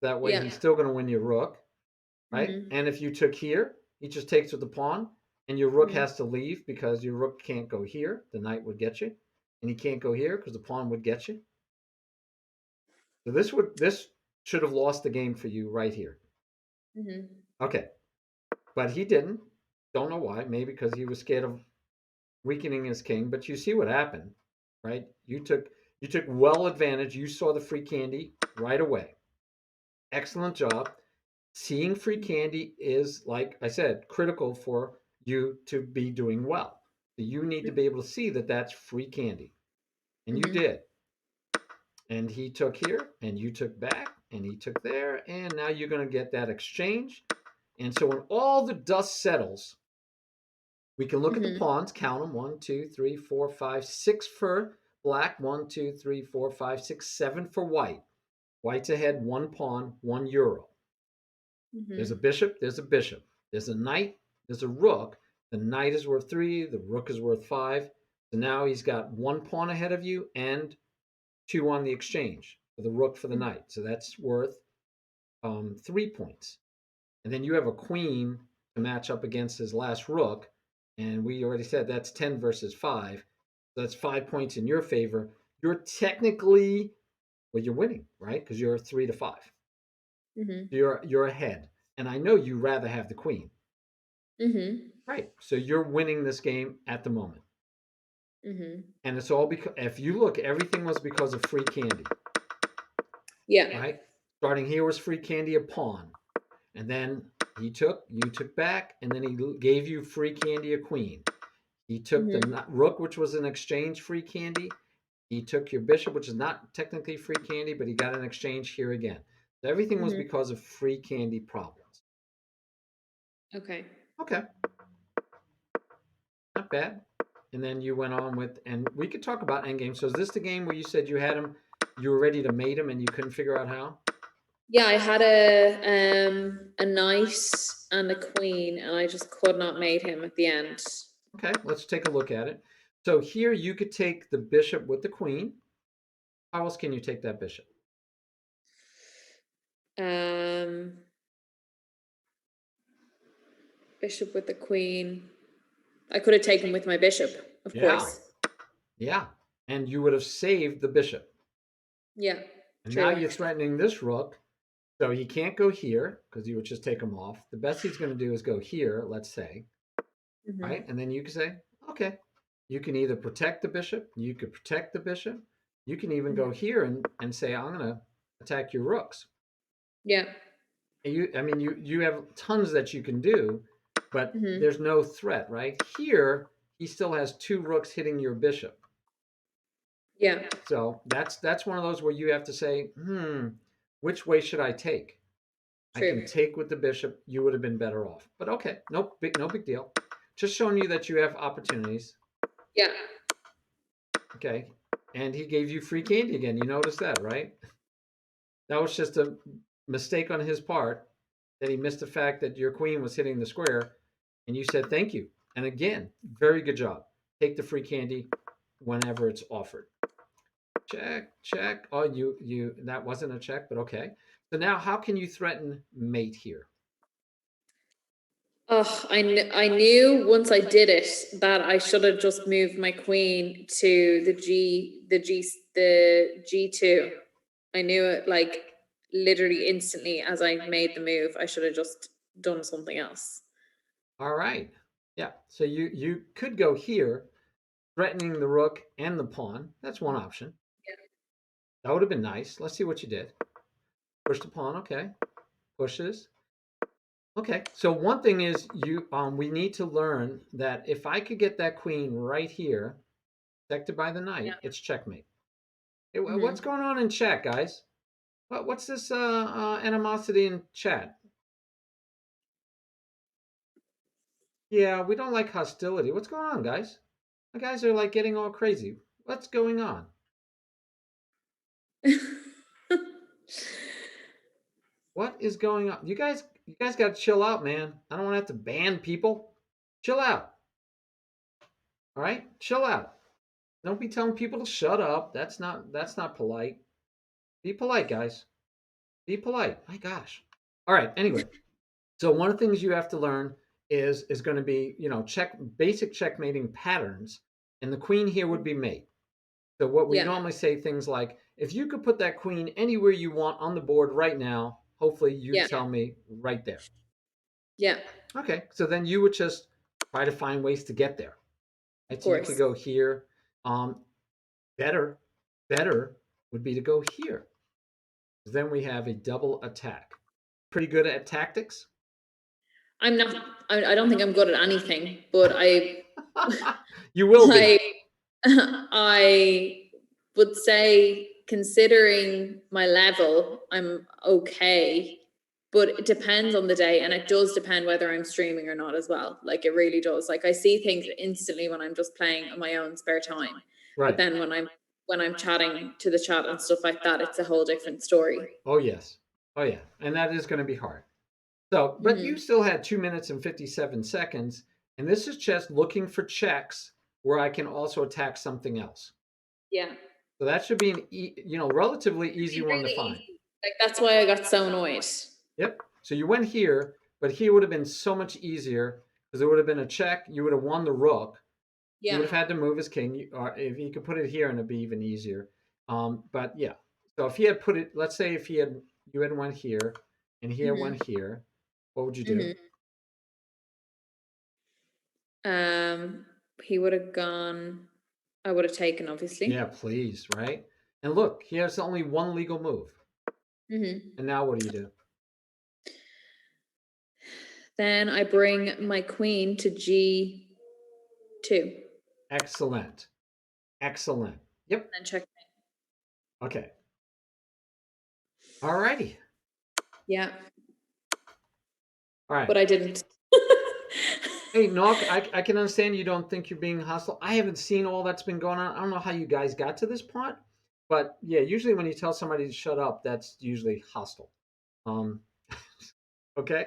That way Yeah. he's still going to win your rook, right? Mm-hmm. And if you took here, he just takes with the pawn, and your rook Mm-hmm. has to leave because your rook can't go here. The knight would get you, and he can't go here because the pawn would get you. So this should have lost the game for you right here. Mm-hmm. Okay, but he didn't. Don't know why. Maybe because he was scared of weakening his king. But you see what happened, right? You took well advantage. You saw the free candy right away. Excellent job. Seeing free candy is, like I said, critical for you to be doing well. So you need to be able to see that that's free candy. And you Mm-hmm. did. And he took here, and you took back, and he took there, and now you're going to get that exchange. And so when all the dust settles, we can look at the Mm-hmm. pawns, count them 1, 2, 3, 4, 5, 6 for black, 1, 2, 3, 4, 5, 6, 7 for white. White's ahead, 1 pawn, €1. There's a Mm-hmm. bishop, there's a bishop. There's a knight, there's a rook. The knight is worth 3, the rook is worth 5. So now he's got 1 pawn ahead of you and 2 on the exchange for the rook for the knight. So that's worth 3 points. And then you have a queen to match up against his last rook. And we already said that's 10 versus 5. So that's 5 points in your favor. You're technically, well, you're winning, right? Because you're 3 to 5. Mm-hmm. You're ahead. And I know you rather have the queen. Mm-hmm. Right. So you're winning this game at the moment. Mm-hmm. And it's all because, if you look, everything was because of free candy, Yeah. right? Starting here was free candy, a pawn. And then you took back, and then he gave you free candy, a queen. He took Mm-hmm. the rook, which was an exchange free candy. He took your bishop, which is not technically free candy, but he got an exchange here again. So everything was Mm-hmm. because of free candy problems. Okay. Okay, not bad. And then you went on with, and we could talk about endgame. So is this the game where you said you had him, you were ready to mate him, and you couldn't figure out how? Yeah, I had a knight and a queen, and I just could not mate him at the end. Okay, let's take a look at it. So here you could take the bishop with the queen. How else can you take that bishop? Um, Bishop with the queen. I could have taken with my bishop, of Yeah, course. yeah. And you would have saved the bishop. Yeah, And now true. you're threatening this rook. So he can't go here because you would just take him off. The best he's going to do is go here, let's say, Mm-hmm. right? And then you can say, okay, you can either protect the bishop, you could protect the bishop, you can even go Mm-hmm. here and say, I'm going to attack your rooks. Yeah. You have tons that you can do, but Mm-hmm. there's no threat, right? Here, he still has 2 rooks hitting your bishop. Yeah. So that's one of those where you have to say, which way should I take? I True. can take with the bishop. You would have been better off. But okay, no big deal. Just showing you that you have opportunities. Yeah. Okay. And he gave you free candy again. You noticed that, right? That was just a mistake on his part that he missed the fact that your queen was hitting the square and you said thank you. And again, very good job. Take the free candy whenever it's offered. Check, check. Oh, you that wasn't a check, but okay. So now how can you threaten mate here? Oh, I knew once I did it that I should have just moved my queen to the G2. I knew it like literally instantly as I made the move. I should have just done something else. All right. Yeah. So you could go here, threatening the rook and the pawn. That's one option. That would have been nice. Let's see what you did. Push the pawn. Okay. Pushes. Okay. So one thing is we need to learn that if I could get that queen right here, protected by the Yeah. knight, it's checkmate. Hey, what's Mm-hmm. going on in chat, guys? What's this animosity in chat? Yeah, we don't like hostility. What's going on, guys? The guys are like getting all crazy. What's going on? What is going on? You guys got to chill out, man. I don't want to have to ban people. Chill out. All right? Chill out. Don't be telling people to shut up. That's not polite. Be polite, guys. Be polite. My gosh. All right. Anyway, so one of the things you have to learn is going to be, check basic checkmating patterns, and the queen here would be mate. So what we Yeah, normally say things like, if you could put that queen anywhere you want on the board right now, hopefully you yeah, tell me right there. yeah, Okay, so then you would just try to find ways to get there. of Right? So you could course. go here. Um, better, better would be to go here. Then we have a double attack. Pretty good at tactics. I'm not, I don't think I'm good at anything, but You will be. I, I would say, considering my level, I'm okay. But it depends on the day, and it does depend whether I'm streaming or not as well. Like it really does. Like I see things instantly when I'm just playing on my own spare time. But Right. then when I'm chatting to the chat and stuff like that, it's a whole different story. Oh yes. Oh yeah. And that is going to be hard. So, but you Hmm. still had 2 minutes and 57 seconds, and this is just looking for checks where I can also attack something else. Yeah. So that should be an relatively easy It's one to really find. easy. Like that's why I got so annoyed. Yep. So you went here, but here would have been so much easier because it would have been a check. You would have won the rook. He would Yeah. have had to move his king, or if he could put it here, and it'd be even easier. But yeah. So if he had put it, let's say if you had went here, and he had Hmm. went here, what would you do? Hmm. Um, he would have gone. I would have taken, Yeah, obviously. please, right? And look, he has only one legal move. Hmm. And now what do you do? Then I bring my queen to G2. Excellent. Excellent. Yep. And check. Okay. All righty. Yeah, All right. but I didn't. Hey, Nock, I can understand you don't think you're being hostile. I haven't seen all that's been going on. I don't know how you guys got to this part, but yeah, usually when you tell somebody to shut up, that's usually hostile. Um, okay,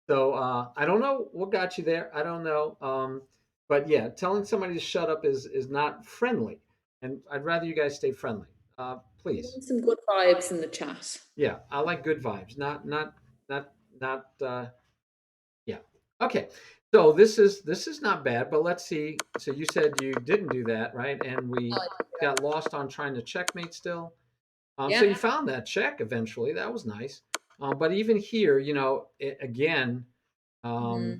so I don't know what got you there. I don't know, but yeah, telling somebody to shut up is not friendly, and I'd rather you guys stay friendly. We Please, want some good vibes in the chat. yeah, I like good vibes, not yeah. Okay. So this is not bad, but let's see. So you said you didn't do that, right? And we got lost on trying to checkmate still. So you Yeah. found that check eventually. That was nice. But even here, again, um, Hmm.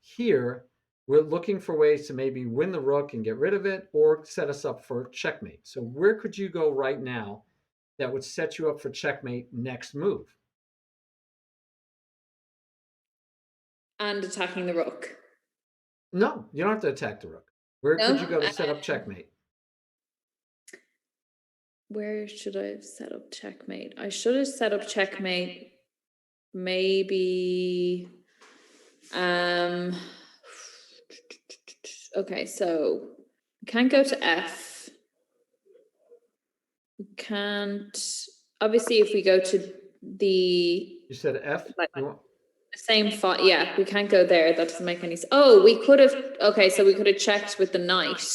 here we're looking for ways to maybe win the rook and get rid of it, or set us up for checkmate. So where could you go right now that would set you up for checkmate next move? And attacking the rook. No, you don't have to attack the rook. Where could you No. go to set up checkmate? Where should I have set up checkmate? I should have set up checkmate. Maybe. Um. Okay, so we can't go to F. We can't. Obviously, if we go to the You said F. like You want? same font, yeah, we can't go there. That doesn't make any sense. Oh, we could have. Okay, so we could have checked with the knight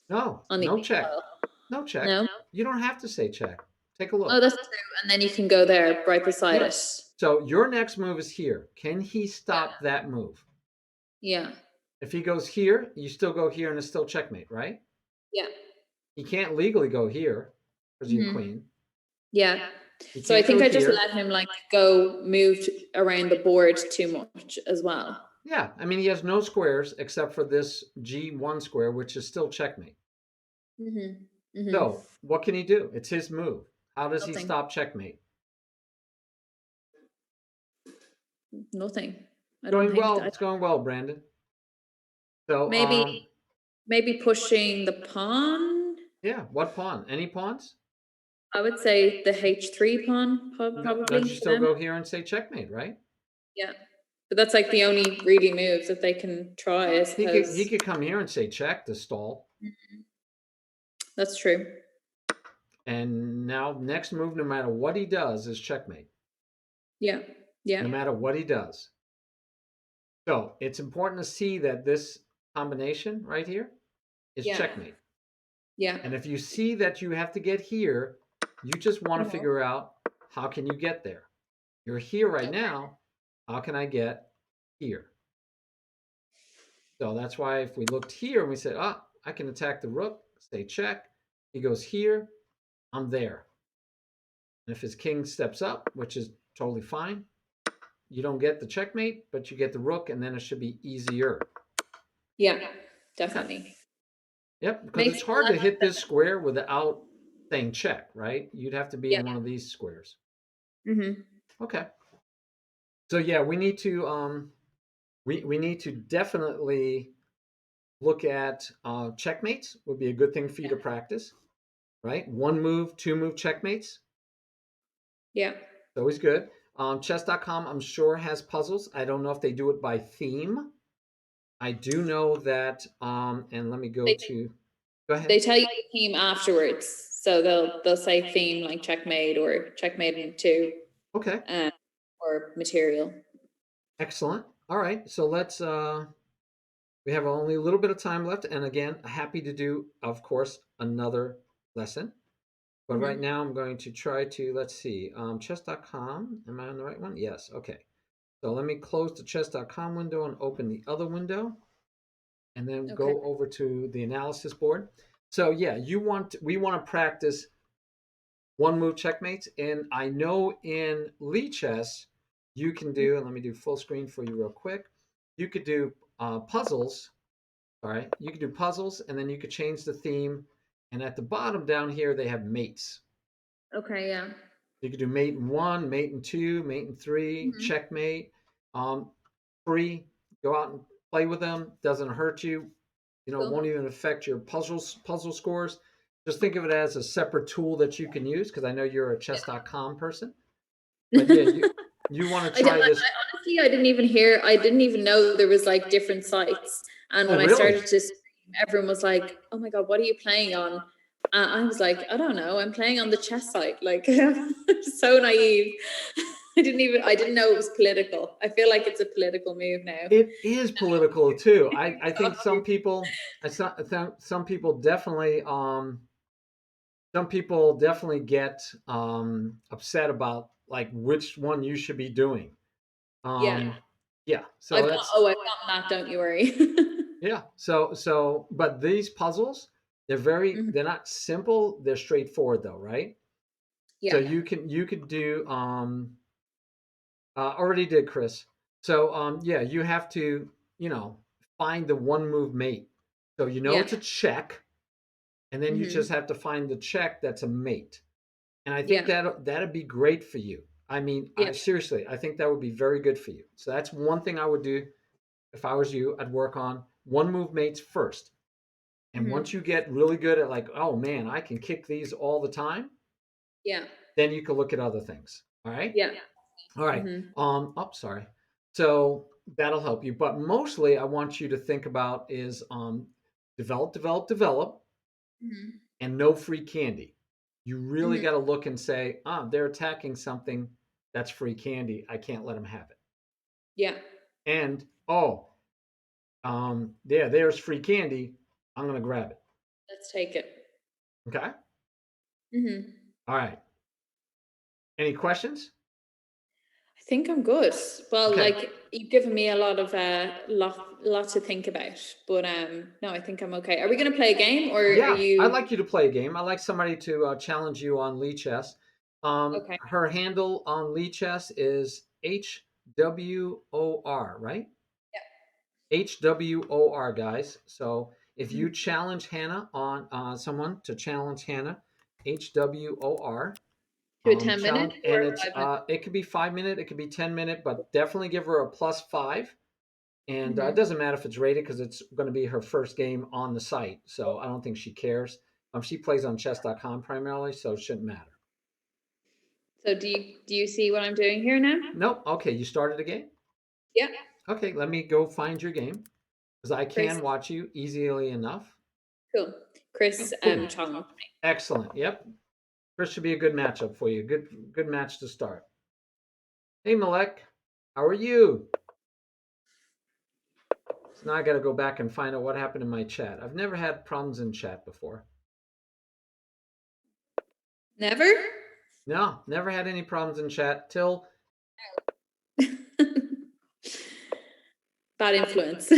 No, on the no A check. file. No check. No. You don't have to say check. Take a Oh, look. that's true. And then you can go there right beside Yeah. it. So your next move is here. Can he Yeah. stop that move? Yeah. If he goes here, you still go here and it's still checkmate, right? Yeah. He can't legally go here because of your Hmm. queen. Yeah. He So I can't go think I just here. let him like go move around the board too much as well. Yeah, I mean he has no squares except for this G1 square, which is still checkmate. Mm-hmm. Mm-hmm. So what can he do? It's his move. How does he Nothing. stop checkmate? Nothing. I don't Going think well. that. It's going well, Brandon. So Maybe pushing the pawn. yeah, what pawn? Any pawns? I would say the H3 pawn No, don't probably you for still them. go here and say checkmate, right? Yeah. But that's like the only really move that they can try, I He suppose. could come here and say check to stall. That's true. And now next move, no matter what he does, is checkmate. Yeah. Yeah. No matter what he does. So it's important to see that this combination right here is Yeah. checkmate. Yeah. And if you see that you have to get here, you just want to Mhm. figure out how can you get there. You're here right Okay. now. How can I get here? So that's why if we looked here and we said, I can attack the rook, say check. He goes here, I'm there. And if his king steps up, which is totally fine, you don't get the checkmate, but you get the rook, and then it should be easier. Yeah. Okay. Definitely. Yep, because Makes it's a hard lot to hit of this sense. square without saying check, right? You'd have to be Yeah. in one of these squares. Mm-hmm. Okay. So yeah, we need to definitely look at checkmates would be a good thing for you to practice, right? One move, two move checkmates. Yeah. It's always good. Chess.com, I'm sure, has puzzles. I don't know if they do it by theme. I do know that, and let me go They to, go ahead. they tell you the theme afterwards. So they'll say theme like checkmate or checkmate in two, Okay, um, or material. excellent. All right, so we have only a little bit of time left. And again, happy to do, of course, another lesson. But right Mm-hmm. now I'm going to try to, let's see, chess.com. Am I on the right one? Yes, okay. So let me close the chess.com window and open the other window, and then Okay. go over to the analysis board. So yeah, we want to practice one move checkmates. And I know in Lichess, you can do, and let me do full screen for you real quick. You could do puzzles. All right. You could do puzzles, and then you could change the theme. And at the bottom down here, they have mates. Okay. Yeah. You could do mate in one, mate in two, mate in three, Mm-hmm. checkmate. Um, Free. Go out and play with them. Doesn't hurt you. It Cool. won't even affect your puzzle scores. Just think of it as a separate tool that you can use, because I know you're a chess.com person. But yeah, you want to try I this. honestly, I didn't even hear. I didn't even know there was like different sites. And Oh, when I really? started to stream, everyone was like, "Oh my god, what are you playing on?" I was like, "I don't know. I'm playing on the chess site." Like, so naive. I didn't know it was political. I feel like it's a political move now. It is political too. I think some people definitely get upset about like which one you should be doing. Yeah, Yeah, so that's I've gotten that. Don't you worry. yeah. But these puzzles, Mhm. they're not simple. They're straightforward though, right? So Yeah. you could do already did, Chris. So yeah, you have to you know find the one move mate. So Yeah. it's a check, and then you just Hmm. have to find the check that's a mate. And I think Yeah. that'd be great for you. I mean, Yeah. seriously, I think that would be very good for you. So that's one thing I would do if I was you. I'd work on one move mates first. And once Hmm. you get really good at like, oh man, I can kick these all the time, Yeah. then you can look at other things. All right. Yeah. All right. Hmm. Sorry. So that'll help you. But mostly I want you to think about is develop, develop, develop, Hmm. and no free candy. You really Hmm. got to look and say, they're attacking something that's free candy. I can't let them have it. Yeah. And yeah, there's free candy. I'm gonna grab it. Let's take it. Okay. Hmm. All right. Any questions? I think I'm good. Well, Okay. like you've given me a lot of lot to think about. But no, I think I'm okay. Are we gonna play a game or are Yeah, I'd you like you to play a game. I'd like somebody to challenge you on Lee Chess. okay? Her handle on Lee Chess is HWOR, right? HWOR, guys. So if Mhm. you challenge Hannah on someone to challenge Hannah, HWOR, To a 10 minute challenge, or and a 5 minute? it could be 5 minute, it could be 10 minute, but definitely give her a +5. And it Hmm. doesn't matter if it's rated because it's going to be her first game on the site. So I don't think she cares. She plays on chess.com primarily, so it shouldn't matter. So do you see what I'm doing here now? Nope. Okay, you started a game? Yeah. Okay, let me go find your game because I Chris. can watch you easily enough. Cool. Chris Cool. Chong. Excellent. Yep. This should be a good matchup for you. Good match to start. Hey Malek, how are you? So now I got to go back and find out what happened in my chat. I've never had problems in chat before. Never? No, never had any problems in chat till Bad influence.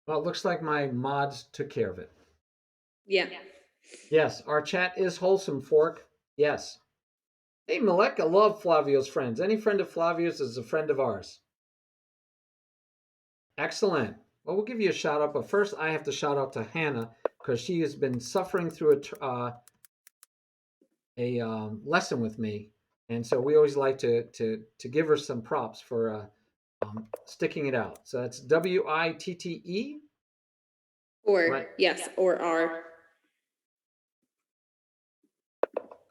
well, it looks like my mods took care of it. Yeah. Yes, our chat is wholesome, Fork. Yes. Hey Malek, I love Flavio's friends. Any friend of Flavio's is a friend of ours. Excellent. Well, we'll give you a shout out, but first I have to shout out to Hannah because she has been suffering through a lesson with me, and so we always like to give her some props for sticking it out. So that's WITTE. Or, Right. yes, or R.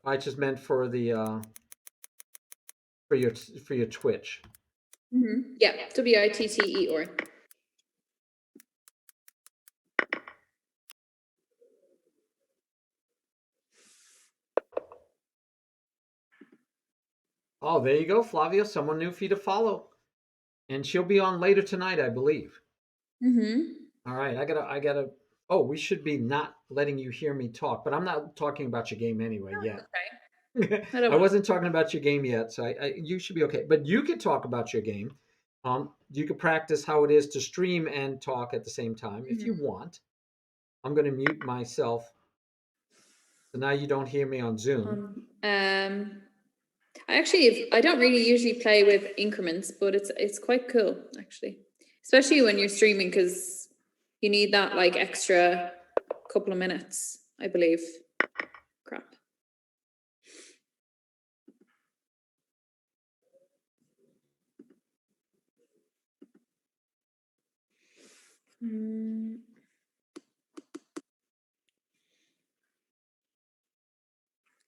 I just meant for the for your Twitch. Yeah, WITTE or. Oh, there you go, Flavia. Someone new for you to follow, and she'll be on later tonight, I believe. All right, I gotta. Oh, we should be not letting you hear me talk, but I'm not talking about your game anyway yet. Okay. I don't I want. wasn't talking about your game yet, so you should be okay. But you could talk about your game. You could practice how it is to stream and talk at the same time if you want. I'm going to mute myself, so now you don't hear me on Zoom. I don't really usually play with increments, but it's quite cool actually, especially when you're streaming because you need that like extra couple of minutes, I believe. Crap.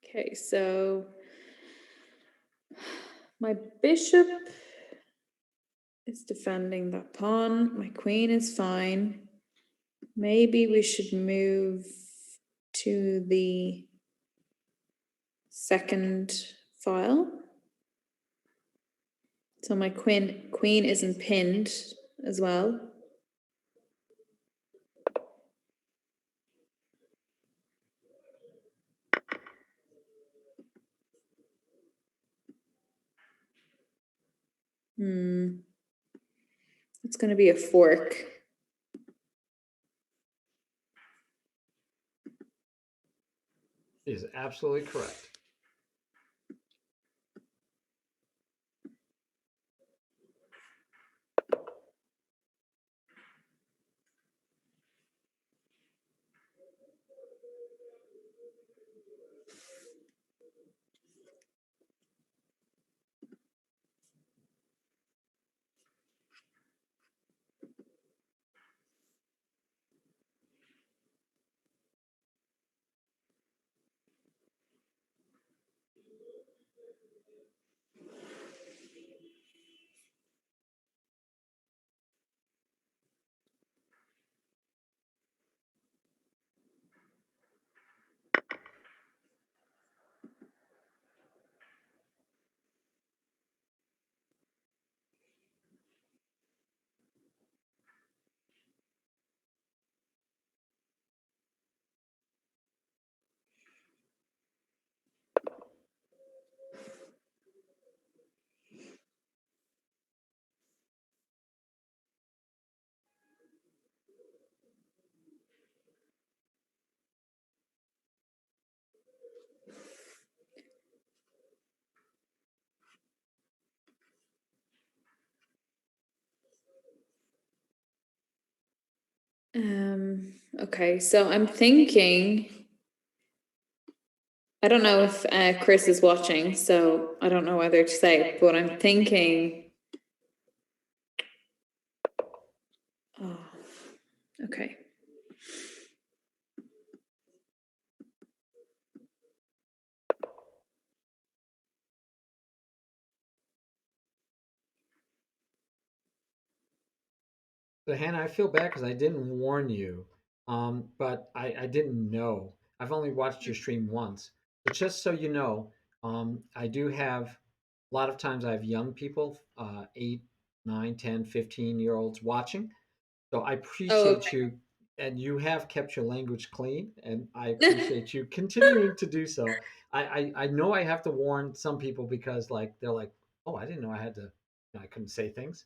Okay, so my bishop is defending that pawn. My queen is fine. Maybe we should move to the second file. So my queen isn't pinned as well. It's going to be a fork. Is absolutely correct. Okay, so I'm thinking. I don't know if Chris is watching, so I don't know whether to say, but I'm thinking Okay. So Hannah, I feel bad because I didn't warn you, but I didn't know. I've only watched your stream once. But just so you know, I do have a lot of times I have young people, 8, 9, 10, 15-year olds watching. So I Oh, appreciate okay. you, and you have kept your language clean, and I appreciate you continuing to do so. I know I have to warn some people because like they're like, oh, I didn't know I had to, I couldn't say things.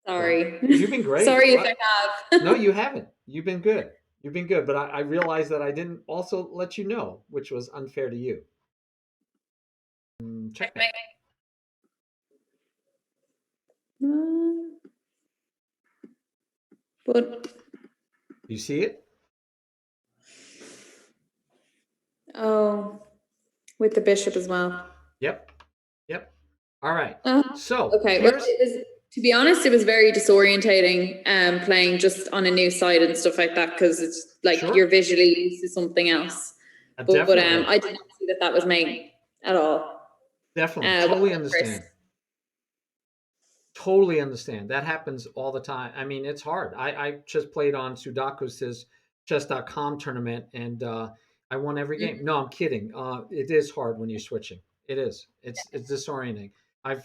So Sorry. you've been great. Sorry if I No, have. you haven't. You've been good. You've been good. But I realized that I didn't also let you know, which was unfair to you. Checkmate. But You see it? oh, with the bishop as well. Yep. Yep. All right. Uh, So okay. Well, here's, to be honest, it was very disorientating playing just on a new site and stuff like that because it's like sure. you're visually used to something else. But Definitely. I did not see that was me at all. Definitely. What Totally about Chris? understand. Totally understand. That happens all the time. I mean, it's hard. I just played on Sudaku's chess.com tournament and I won every game. Mhm. No, I'm kidding. It is hard when you're switching. It is. It's disorienting.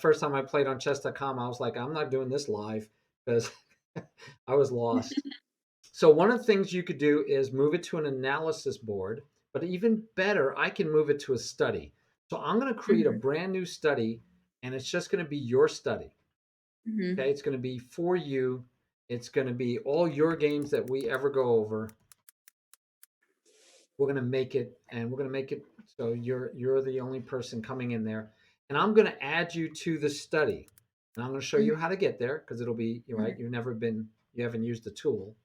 First time I played on chess.com, I was like, I'm not doing this live because I was lost. So one of the things you could do is move it to an analysis board, but even better, I can move it to a study. So I'm going to create a Mhm. brand new study and it's just going to be your study. Okay, Mhm. it's going to be for you. It's going to be all your games that we ever go over. We're going to make it, and we're going to make it so you're the only person coming in there. And I'm going to add you to the study, and I'm going to show Mhm. you how to get there because it'll be you're right. Mhm. You haven't used the tool.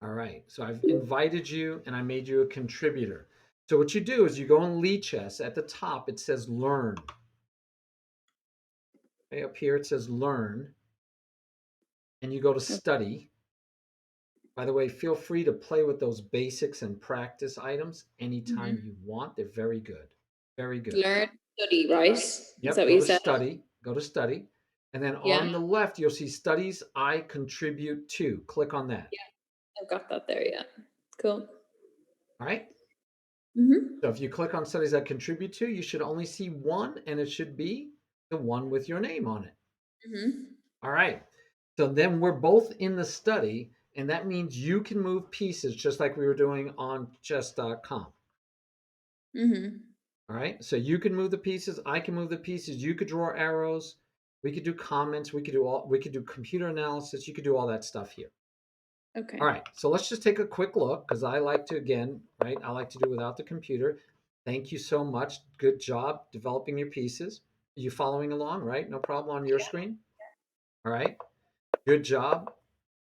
All right. So I've invited you, and I made you a contributor. So what you do is you go in Lead Chess. At the top, it says Learn. Okay, up here it says Learn, and you go to Study. By the way, feel free to play with those basics and practice items anytime Mhm. you want. They're very good. Very good. Learn, study, right? Is that Yep, what go you to said? study, go to study. And then Yeah. on the left, you'll see studies I contribute to. Click on that. Yeah. I've got that there. Yeah. Cool. All right. Mhm. So if you click on studies I contribute to, you should only see one, and it should be the one with your name on it. Mhm. All right. So then we're both in the study, and that means you can move pieces just like we were doing on chess.com. Mhm. All right. So you can move the pieces. I can move the pieces. You could draw arrows. We could do comments. We could do computer analysis. You could do all that stuff here. All Okay. right. So let's just take a quick look because I like to, again, right? I like to do without the computer. Thank you so much. Good job developing your pieces. Are you following along, right? No problem on your screen. All right. Good job.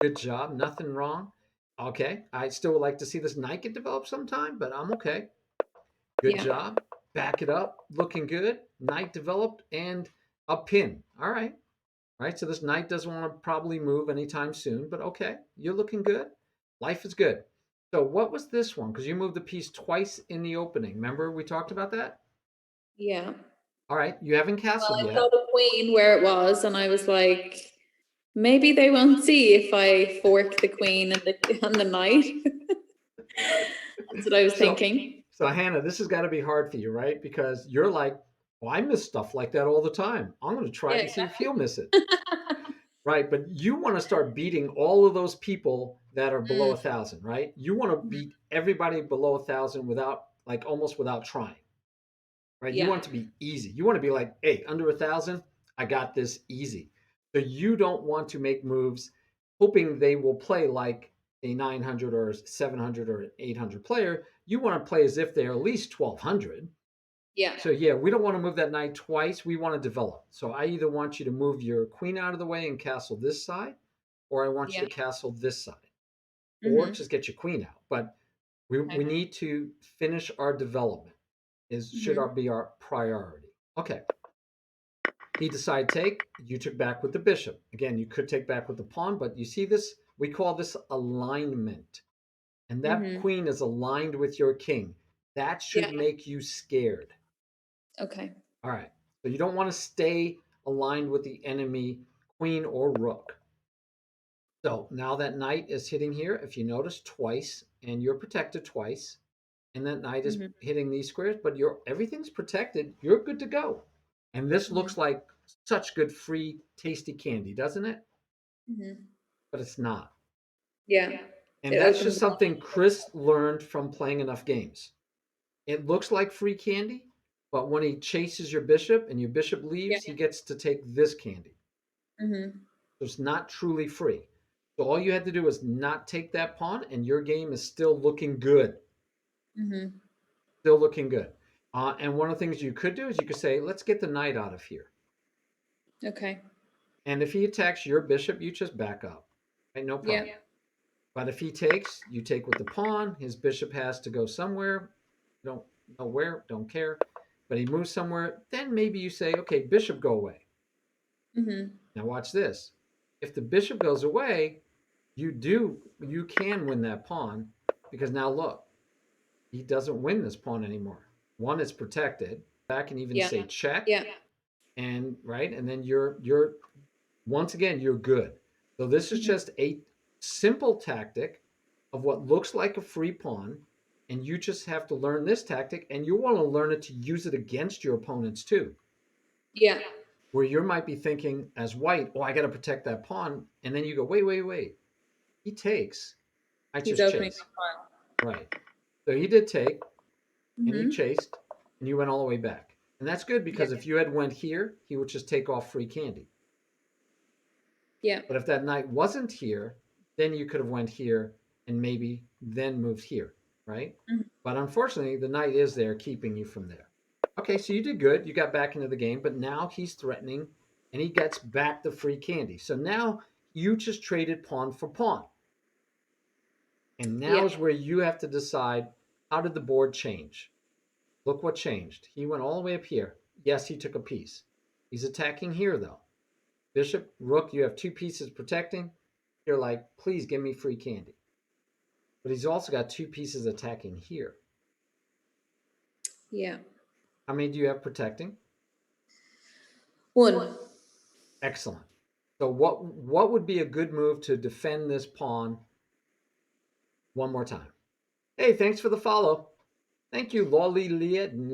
Good job. Nothing wrong. Okay. I still would like to see this knight get developed sometime, but I'm okay. Good Yeah. job. Back it up. Looking good. Knight developed and a pin. All right. All right. So this knight doesn't want to probably move anytime soon, but okay. You're looking good. Life is good. So what was this one? Because you moved the piece twice in the opening. Remember we talked about that? Yeah. All right. You haven't Well, castled I saw yet. the queen where it was, and I was like, maybe they won't see if I fork the queen and the knight. That's what I was So thinking. so Hannah, this has got to be hard for you, right? Because you're like, well, I miss stuff like that all the time. I'm going to try Yeah, and see if he'll miss it. exactly. Right, but you want to start beating all of those people that are below Mm, 1,000, right? You want to mhm. beat everybody below 1,000 without, like, almost without trying, right? You Yeah. want it to be easy. You want to be like, hey, under 1,000, I got this easy. So you don't want to make moves hoping they will play like a 900 or 700 or 800 player. You want to play as if they're at least 1,200. Yeah. So yeah, we don't want to move that knight twice. We want to develop. So I either want you to move your queen out of the way and castle this side, or I want you Yeah. to castle this side, or Mm-hmm. just get your queen out. But we Okay. need to finish our development. Is should Mm-hmm. our be our priority? Okay. He decided take, you took back with the bishop. Again, you could take back with the pawn, but you see this? We call this alignment. And that Mm-hmm. queen is aligned with your king. That Yeah. should make you scared. Okay. All right. So you don't want to stay aligned with the enemy queen or rook. So now that knight is hitting here, if you notice, twice, and you're protected twice. And that knight is Mm-hmm. hitting these squares, but everything's protected. You're good to go. And this Mm-hmm. looks like such good free tasty candy, doesn't it? Mm-hmm. But it's not. Yeah. And It that's opens just up. something Chris learned from playing enough games. It looks like free candy, but when he chases your bishop and your bishop Yeah. leaves, he gets to take this candy. Mm-hmm. So it's not truly free. So all you had to do is not take that pawn, and your game is still looking good. Mm-hmm. Still looking good. And one of the things you could do is you could say, let's get the knight out of here. Okay. And if he attacks your bishop, you just back up. Right? No Yeah. problem. But if he takes, you take with the pawn. His bishop has to go somewhere. Don't know where, don't care. But he moves somewhere. Then maybe you say, okay, bishop, go away. Mm-hmm. Now watch this. If the bishop goes away, you can win that pawn because now look, he doesn't win this pawn anymore. One is protected. Back and even Yeah. say check, Yeah. and right, and then you're once again you're good. So this is Mm-hmm. just a simple tactic of what looks like a free pawn, and you just have to learn this tactic, and you want to learn it to use it against your opponents too. Yeah. Where you might be thinking as white, oh, I got to protect that pawn, and then you go, wait, wait, wait. He takes. I He's just opening chase. up file. Right. So he did take, and you Mm-hmm. chased, and you went all the way back. And that's good Yeah. because if you had went here, he would just take off free candy. Yeah. But if that knight wasn't here, then you could have went here and maybe then moved here, right? Mm-hmm. But unfortunately, the knight is there keeping you from there. Okay, so you did good. You got back into the game, but now he's threatening and he gets back the free candy. So now you just traded pawn for pawn. And now Yeah. is where you have to decide, how did the board change? Look what changed. He went all the way up here. Yes, he took a piece. He's attacking here, though. Bishop, rook, you have two pieces protecting. You're like, please give me free candy. But he's also got two pieces attacking here. Yeah. How many do you have protecting? One. Excellent. So what would be a good move to defend this pawn one more time? Hey, thanks for the follow. Thank you, Lawley Liet and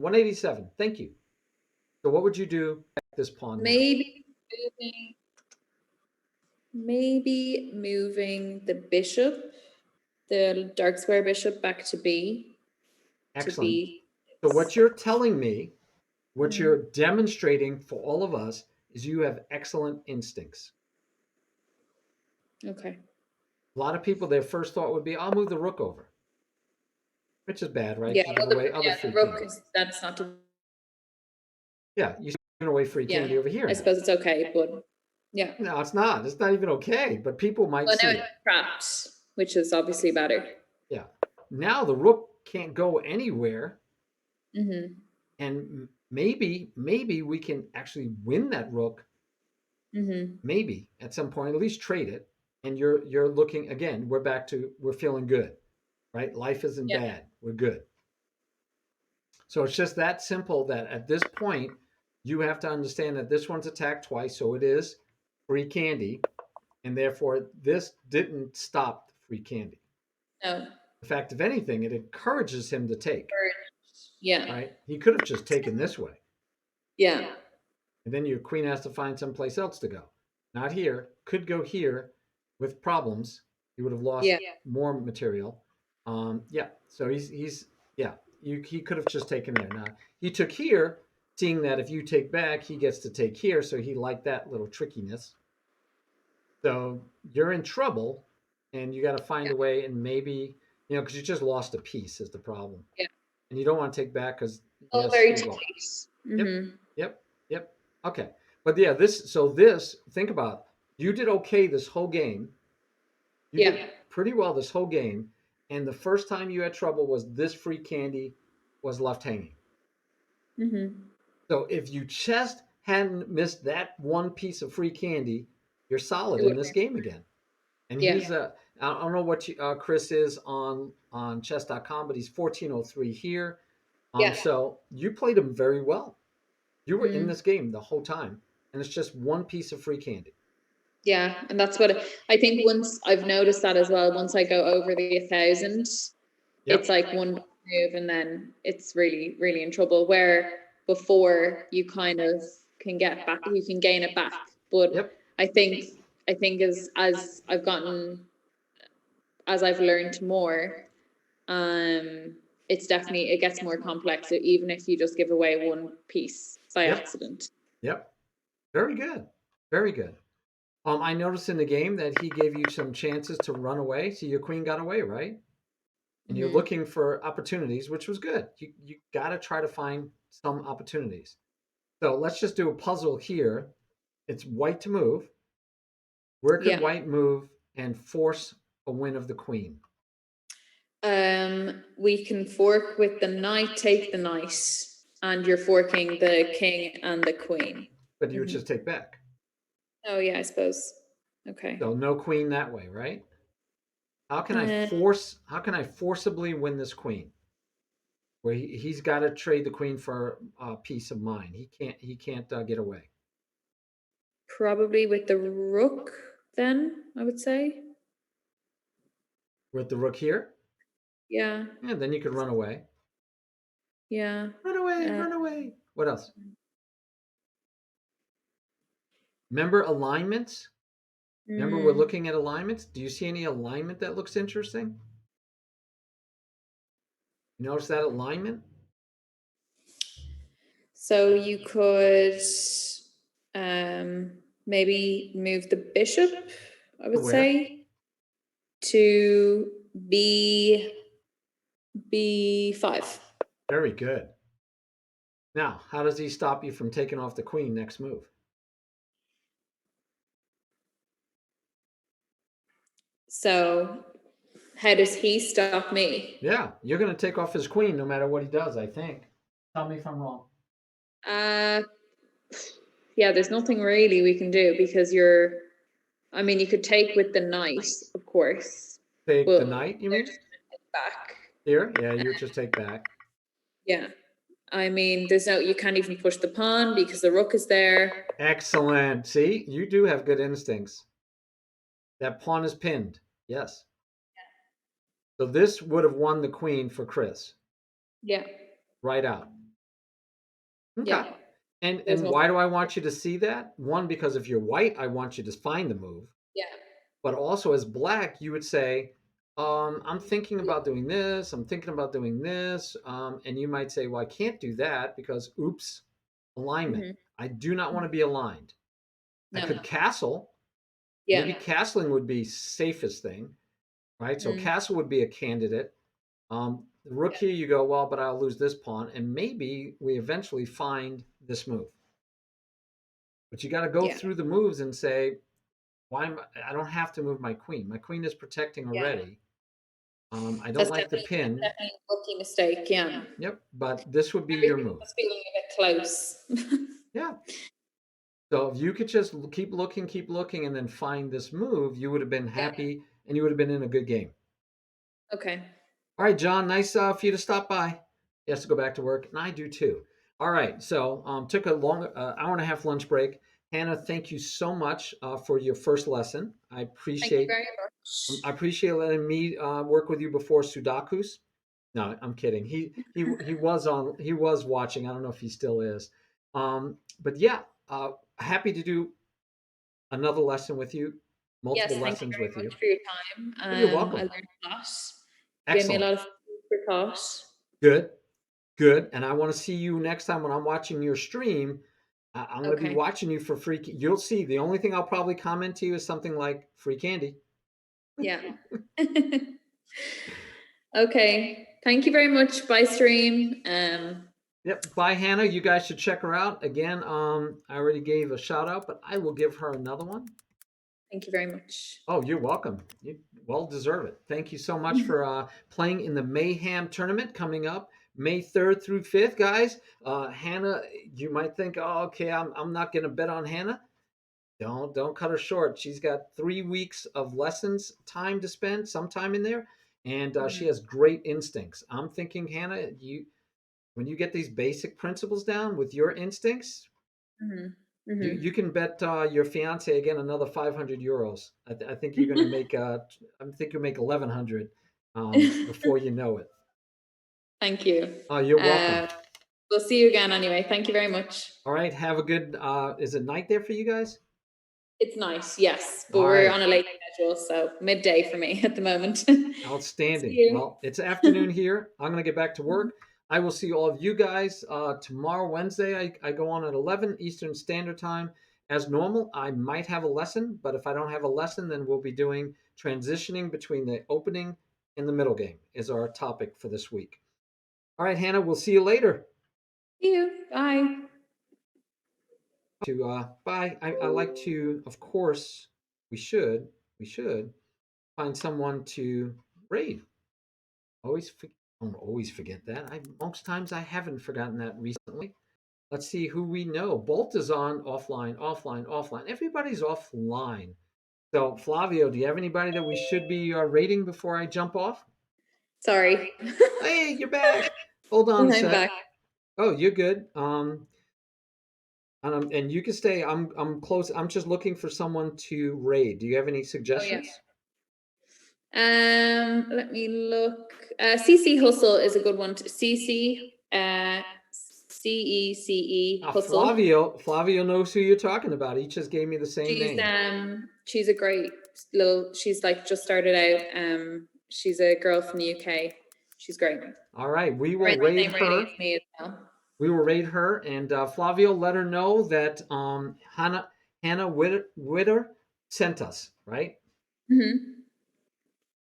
187. Thank you. So what would you do with this pawn now? Moving, maybe moving the bishop, the dark square bishop, back to B. To Excellent. B. So what you're telling me, what Mm. you're demonstrating for all of us, is you have excellent instincts. Okay. A lot of people, their first thought would be, I'll move the rook over, which is bad, right? Yeah. You give Well, away other yeah, free the rook candy. is that's not. Yeah, you're giving away free Yeah. candy over here I now. suppose it's okay, but yeah. No, it's not. It's not even okay, but people might Well, see now it. it's trapped, which is obviously better. Yeah. Now the rook can't go anywhere, Mm-hmm. and maybe we can actually win that rook. Mm-hmm. Maybe at some point, at least trade it. And you're looking again. We're feeling good, right? Life isn't Yeah. bad. We're good. So it's just that simple that at this point, you have to understand that this one's attacked twice, so it is free candy, and therefore this didn't stop the free candy. No. In fact, if anything, it encourages him to take, Yeah. right? He could have just taken this way, Yeah. and then your queen has to find someplace else to go. Not here, could go here with problems. He would have lost Yeah. more material. Yeah, so he's yeah, he could have just taken there. Now he took here, seeing that if you take back, he gets to take here, so he liked that little trickiness. So you're in trouble, and you got to find Yeah. a way, and maybe because you just lost a piece is the problem, Yeah. and you don't want to take back because Oh, yes, very you lost. tight. Yep, Mm-hmm. yep, yep. Okay, but yeah, this. Think about it. You did okay this whole game. You Yeah. did pretty well this whole game, and the first time you had trouble was this free candy was left hanging. Mm-hmm. So if you just hadn't missed that one piece of free candy, you're solid It in would this be. game again. And Yeah. he's I don't know what Chris is on chess.com, but he's 1403 here. Yeah. So you played him very well. You were in Mm. this game the whole time, and it's just one piece of free candy. Yeah, and that's what I think. Once I've noticed that as well. Once I go over the 1,000, it's Yep. like one move, and then it's really, really in trouble. Where before you kind of can get back, you can gain it back. But Yep. I think, as I've gotten, as I've learned more, it's definitely, it gets more complex. So even if you just give away one piece by Yep. accident. Yep. Very good. Very good. I noticed in the game that he gave you some chances to run away. So your queen got away, right? And you're Mm-hmm. looking for opportunities, which was good. You got to try to find some opportunities. So let's just do a puzzle here. It's white to move. Where could Yeah. white move and force a win of the queen? We can fork with the knight, take the knight, and you're forking the king and the queen. But you would just take back. Oh yeah, I suppose. Okay. So no queen that way, right? How can I Uh, force? How can I forcibly win this queen? Where he's got to trade the queen for peace of mind. He can't. He can't get away Probably with the rook. Then I would say. with the rook here. Yeah. Yeah, then you could run away. Yeah. Run away, Uh, run away. What else? Remember alignments? Remember we're mm, looking at alignments? Do you see any alignment that looks interesting? You notice that alignment? so you could maybe move the bishop, I To would where? say, to B5. Very good. Now, how does he stop you from taking off the queen next move? So how does he stop me? Yeah, you're going to take off his queen no matter what he does, I think. Tell me if I'm wrong. Uh yeah, there's nothing really we can do because you're, I mean, you could take with the knight, of course, Take the but knight, you they're mean? just back. Here? Yeah, you just take back. Yeah. I mean, there's no, you can't even push the pawn because the rook is there. Excellent. See, you do have good instincts. That pawn is pinned. Yes. So this would have won the queen for Chris. Yeah. Right out. Okay. Yeah. There's And nothing. why do I want you to see that? One, because if you're white, I want you to find the move. Yeah. But also as black, you would say, I'm thinking about doing this, I'm thinking about doing this. And you might say, well, I can't do that because oops, alignment. Mm-hmm. I do not want to be aligned. I No. could castle. Yeah. Maybe castling would be safest thing, right? So Mm. castle would be a candidate. The rook here, you go, well, but I'll lose this pawn, and maybe we eventually find this move. But you got to go Yeah. through the moves and say, I don't have to move my queen. My queen is protecting Yeah. already. I don't like the That's pin. definitely a rookie mistake. Yeah. Yep, but this would be your Everything move. was feeling a bit close. Yeah. So if you could just keep looking, and then find this move, you would have been Yeah. happy and you would have been in a good game. Okay. All right, John, nice for you to stop by. He has to go back to work, and I do too. All right, so took a long hour and a half lunch break. Hannah, thank you so much for your first lesson. Thank you very much. I appreciate letting me work with you before Sudokus. No, I'm kidding. He was watching. I don't know if he still is. But yeah, happy to do another lesson with you, multiple Yes, thank you lessons very with you. much for your time. Oh, you're I welcome. learned a lot. Gave me a Excellent. lot of food for thought. Good. Good. And I want to see you next time when I'm watching your stream. I'm going to be Okay. watching you for free. You'll see. The only thing I'll probably comment to you is something like free candy. Yeah. Okay. Thank you very much. Bye, stream. Yep. Bye, Hannah. You guys should check her out. Again, I already gave a shout out, but I will give her another one. Thank you very much. Oh, you're welcome. You well deserve it. Thank you so much for playing in the Mayham tournament coming up May 3rd through 5th, guys. Hannah, you might think, oh, okay, I'm not going to bet on Hannah. Don't cut her short. She's got 3 weeks of lessons time to spend, sometime in there, and she has great instincts. I'm thinking, Hannah, when you get these basic principles down with your instincts, you can bet your fiance again another 500 euros. I think you're going to make I think you'll make 1100 before you know it. Thank you. You're welcome. We'll see you again anyway. Thank you very much. All right, have a good. Is it night there for you guys? It's nice, yes, but All we're right. on a late schedule, so midday for me at the moment. Outstanding. Well, it's afternoon here. I'm going to get back to work. I will see all of you guys tomorrow, Wednesday. I go on at 11 Eastern Standard Time. As normal, I might have a lesson, but if I don't have a lesson, then we'll be doing transitioning between the opening and the middle game is our topic for this week. All right, Hannah, we'll see you later. See you. Bye. Bye. I like to, of course, we should find someone to raid. Always, don't always forget that. Most times I haven't forgotten that recently. Let's see who we know. Bolt is on offline, offline, offline. Everybody's offline. So Flavio, do you have anybody that we should be rating before I jump off? Sorry. Hey, you're back. Hold on a I'm sec. back. Oh, you're good. And you can stay. I'm close. I'm just looking for someone to raid. Do you have any suggestions? Let me look. CC Hustle is a good one. CC, CECE Hustle. Flavio knows who you're talking about. He just gave me the same name. She's a great little. She's like just started out. She's a girl from the UK. She's great. All right, we will raid her. Me as well. We will raid her, and Flavio, let her know that HannahWitter sent us, right? Mm-hmm.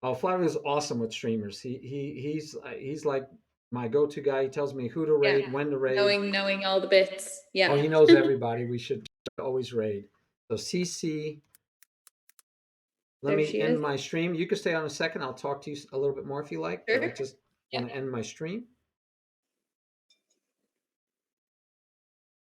Oh, Flavio's awesome with streamers. He's like my go-to guy. He tells me who to raid, when to raid. Knowing all the bits. Yeah. Oh, he knows everybody. We should always raid. So CC. Let me end my stream. You can stay on a second. I'll talk to you a little bit more if you like. Sure. But I just want to end my stream.